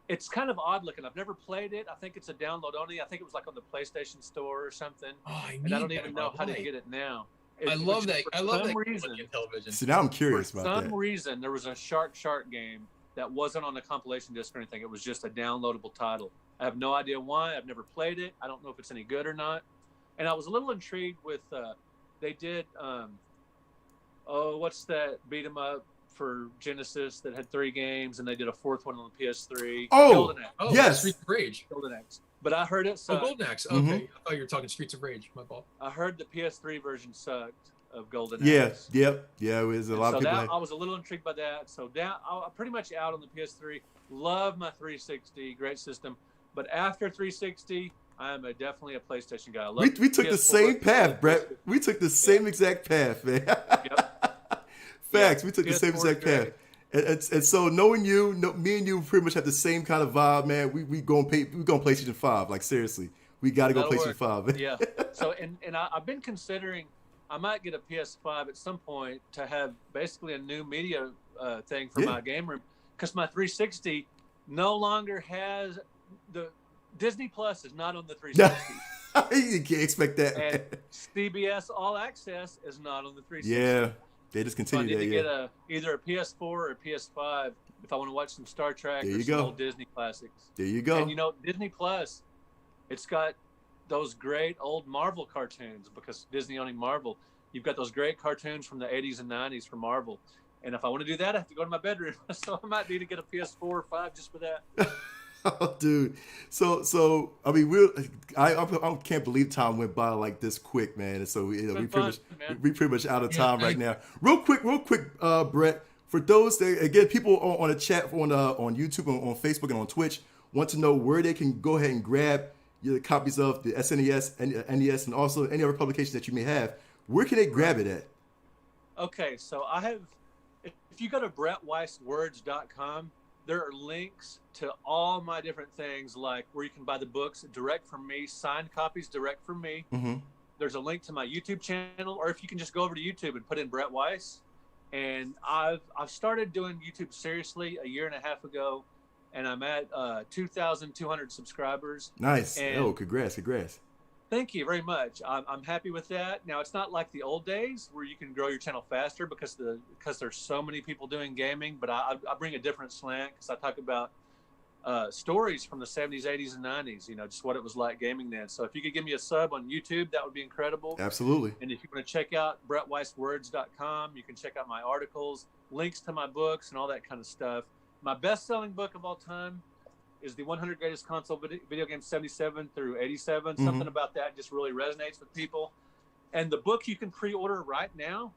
It's kind of odd looking. I've never played it. I think it's a download only. I think it was like on the PlayStation Store or something. Oh, I don't even know how to get it now. I love that. I love that reason. Television. See, now I'm curious about that. For some reason, there was a Shark game that wasn't on a compilation disc or anything. It was just a downloadable title. I have no idea why. I've never played it. I don't know if it's any good or not. And I was a little intrigued with. They did. What's that beat 'em up for Genesis that had 3 games, and they did a 4th one on the PS3. Golden Axe. Yes, Streets of Rage. Golden Axe. But I heard it sucked. Golden Axe. Okay, I thought you were talking Streets of Rage. My fault. I heard the PS3 version sucked of Golden Axe. Yeah. It was a lot of people. I was a little intrigued by that. So I'm pretty much out on the PS3. Love my 360, great system. But after 360, I am definitely a PlayStation guy. We took the same path, Brett. We took the same exact path, man. Yep. Facts. We took the same exact path. And so knowing you, me and you pretty much have the same kind of vibe, man. We going PlayStation 5. Like seriously, we got to go PlayStation 5. Yeah. So and I've been considering I might get a PS5 at some point to have basically a new media thing for my game room, because my 360 no longer has the Disney Plus is not on the 360. You can't expect that. And CBS All Access is not on the 360. Yeah. They just continue so I need to get either a PS4 or a PS5 if I want to watch some Star Trek or some old Disney classics. There you go. And Disney Plus, it's got those great old Marvel cartoons, because Disney owning Marvel. You've got those great cartoons from the 80s and 90s from Marvel. And if I want to do that, I have to go to my bedroom. So I might need to get a PS4 or 5 just for that. Oh, dude. So I mean, I can't believe time went by like this quick, man. And so we pretty much out of time right now. Real quick, Brett. For those that, again, people on the chat on YouTube, on Facebook, and on Twitch want to know where they can go ahead and grab your copies of the SNES, NES, and also any other publications that you may have. Where can they grab it at? Okay, so I have. If you go to BrettWeissWords.com. There are links to all my different things, like where you can buy the books direct from me, signed copies direct from me. Mm-hmm. There's a link to my YouTube channel, or if you can just go over to YouTube and put in Brett Weiss. And I've started doing YouTube seriously a year and a half ago, and I'm at 2,200 subscribers. Nice. Congrats. Thank you very much. I'm happy with that. Now, it's not like the old days where you can grow your channel faster because there's so many people doing gaming, but I bring a different slant because I talk about stories from the 70s, 80s, and 90s, just what it was like gaming then. So if you could give me a sub on YouTube, that would be incredible. Absolutely. And if you want to check out BrettWeissWords.com, you can check out my articles, links to my books, and all that kind of stuff. My best-selling book of all time is the 100 Greatest Console Video Games 77 through 87. Mm-hmm. Something about that just really resonates with people. And the book you can pre-order right now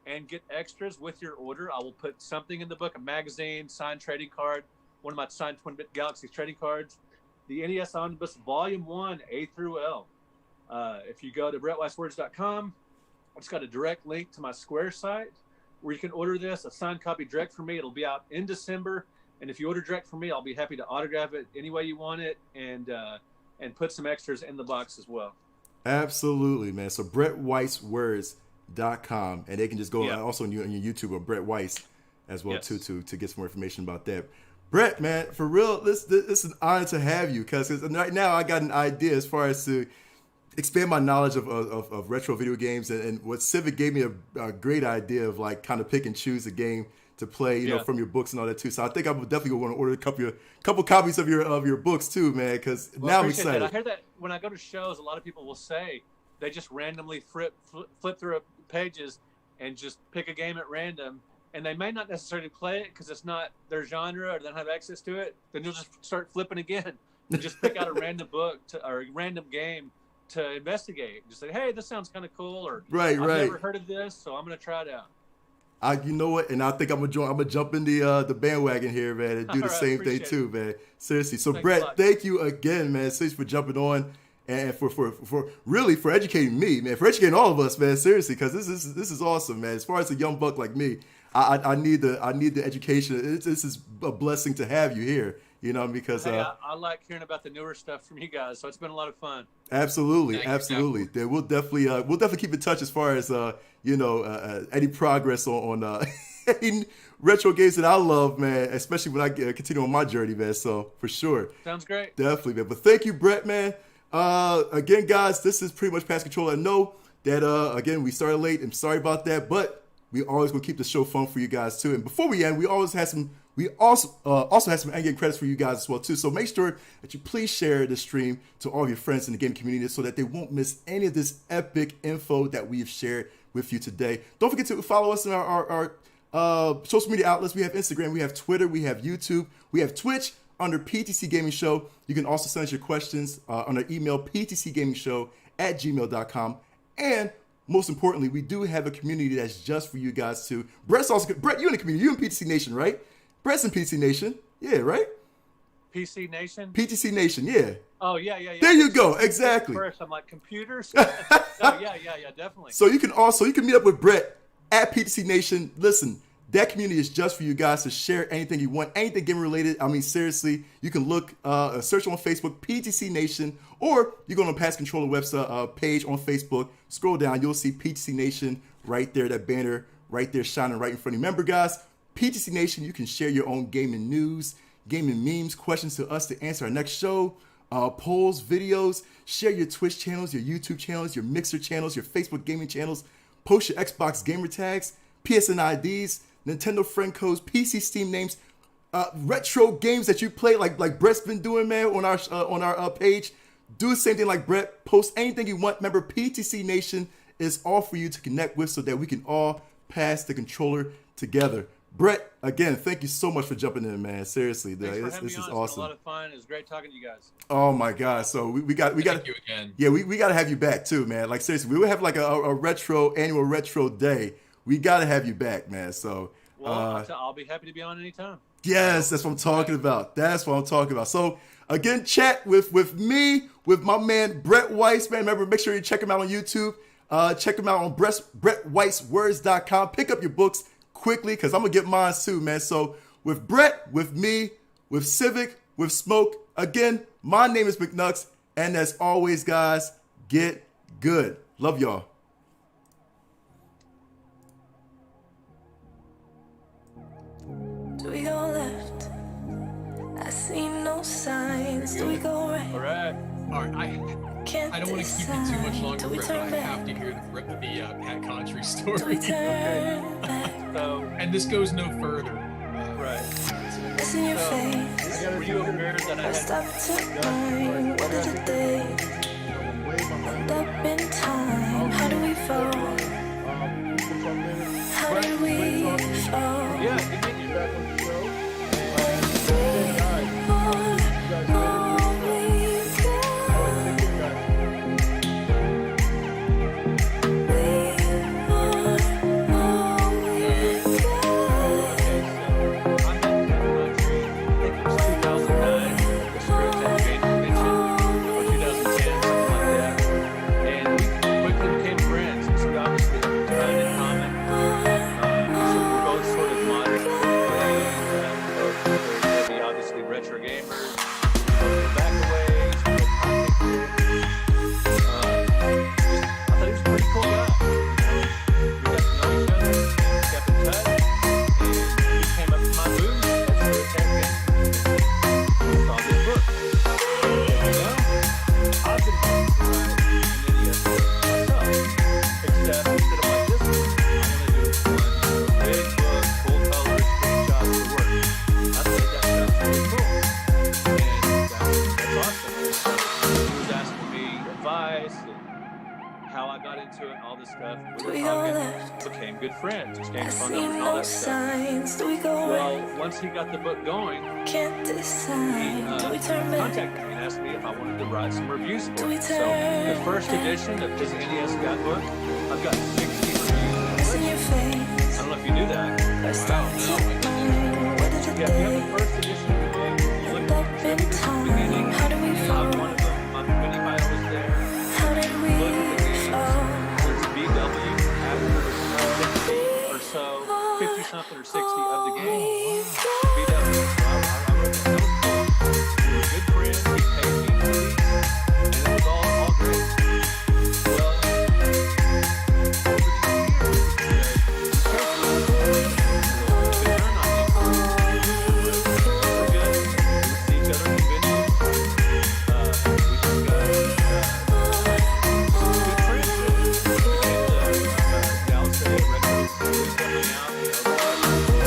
and get extras with your order. I will put something in the book, a magazine, signed trading card, one of my signed Twin-Bit Galaxies trading cards, the NES Omnibus Volume 1, A through L. If you go to BrettWeissWords.com, it's got a direct link to my Square site where you can order this, a signed copy direct from me. It'll be out in December. And if you order direct from me, I'll be happy to autograph it any way you want it and put some extras in the box as well. Absolutely, man. So BrettWeissWords.com, and they can just go also on your YouTube or Brett Weiss as well too to get some more information about that. Brett, man, for real, this is an honor to have you because right now I got an idea as far as to expand my knowledge of retro video games, and what Civic gave me a great idea of like kind of pick and choose a game to play, you know, Yeah. from your books and all that too. So I think I'm definitely going to order a couple copies of your books too, man, because Well, now I I'm appreciate excited. that. I hear that when I go to shows, a lot of people will say they just randomly flip through pages and just pick a game at random, and they may not necessarily play it because it's not their genre or they don't have access to it. Then you'll just start flipping again and just pick out a random book or a random game to investigate. Just say, hey, this sounds kind of cool, or Right, I've right. never heard of this, so I'm going to try it out. You know what? And I think I'm gonna jump in the bandwagon here, man, and do the All right, same thing appreciate too, man. Seriously. So Thanks a Brett, lot. thank you again, man. Thanks for jumping on and for really for educating me, man, for educating all of us, man. Seriously, because this is awesome, man. As far as a young buck like me, I need the education. This is a blessing to have you here. You know, because Hey, I like hearing about the newer stuff from you guys, so it's been a lot of fun. absolutely, Thank you, absolutely. Then we'll definitely keep in touch as far as any progress on any retro games that I love, man. Especially when I continue on my journey, man. So for sure, Sounds great. definitely, man. But thank you, Brett, man. Again, guys, this is pretty much Pass Control. I know that again we started late. I'm sorry about that, but we always gonna keep the show fun for you guys too. And before we end, we also have some endgame credits for you guys as well too. So make sure that you please share the stream to all of your friends in the game community so that they won't miss any of this epic info that we've shared with you today. Don't forget to follow us on our social media outlets. We have Instagram, we have Twitter, we have YouTube, we have Twitch under PTC Gaming Show. You can also send us your questions on our email, ptcgamingshow@gmail.com. And most importantly, we do have a community that's just for you guys too. Brett, you in the community. You in PTC Nation, right? Brett's in PTC Nation. Yeah, right? PC Nation? PTC Nation, yeah. Oh, yeah. There you go, exactly. First, I'm like, computers? Oh, yeah, definitely. So you can meet up with Brett at PTC Nation. Listen, that community is just for you guys to share anything you want, anything game related. I mean, seriously, you can look, search on Facebook, PTC Nation, or you go on the Pass Controller website page on Facebook, scroll down, you'll see PTC Nation right there, that banner right there shining right in front of you. Remember, guys, PTC Nation, you can share your own gaming news, gaming memes, questions to us to answer our next show, polls, videos, share your Twitch channels, your YouTube channels, your Mixer channels, your Facebook gaming channels, post your Xbox gamer tags, PSN IDs, Nintendo friend codes, PC Steam names, retro games that you play like Brett's been doing, man, on our page. Do the same thing like Brett. Post anything you want. Remember, PTC Nation is all for you to connect with so that we can all pass the controller together. Brett, again, thank you so much for jumping in, man. Seriously, Thanks for this having me is on. It's awesome. been a lot of fun. It was great talking to you guys. Oh my God! So we got Thank you again. yeah, we got to have you back too, man. Like seriously, we would have like a annual retro day. We got to have you back, man. So Well, I'll be happy to be on anytime. yes, that's what I'm talking about. That's what I'm talking about. So again, chat with me, with my man Brett Weiss, man. Remember, make sure you check him out on YouTube. Check him out on BrettWeissWords.com. Pick up your books quickly because I'm gonna get mine too, man. So with Brett, with me, with Civic, with Smoke, again, my name is McNux, and as always, guys, get good. Love y'all. Do we go left? I see no signs. Do we go right? All right. All right, Can't I don't want to keep you too much longer, Do we Brett, but I turn back? have to hear the Pat Contry Do we story. turn back? So, And this goes no further. right. It's in your So- face. Were you aware that I I had stopped to mind. What did you think? End up in time. How do we fall? How did we fall? Yeah, continue. Sort of modern. became good friends, I exchanged phone see numbers and all no that stuff. signs. Do we go Well, right? once he got the book going, Can't he decide. Do we turn back? contacted me and asked me if I wanted to write some reviews for Do we it. So turn the first back? edition of his NES guidebook, I've got 60 reviews. It's in your I face. don't know if you knew that. First time you took mine. What did Yeah, if you have the it first edition of the book, end up in look at the time? beginning. How do we I'm fall? one of them. I'm Vinnie Viola there. How did we Look at the games. fall? There's BW after 50 or so, 50 something or 60 of the game. BW. I wrote that. That was cool. We were good friends. He paid me for these, and it was all great. Well, over the years, we're good. We see each other at conventions. We just got good friends. Dallas area records coming out.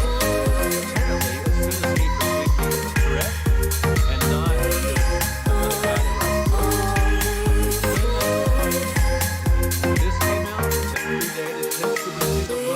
Apparently, as soon as he perceived me as a threat and not just another guy that writes books, this came out that predated his Super Nintendo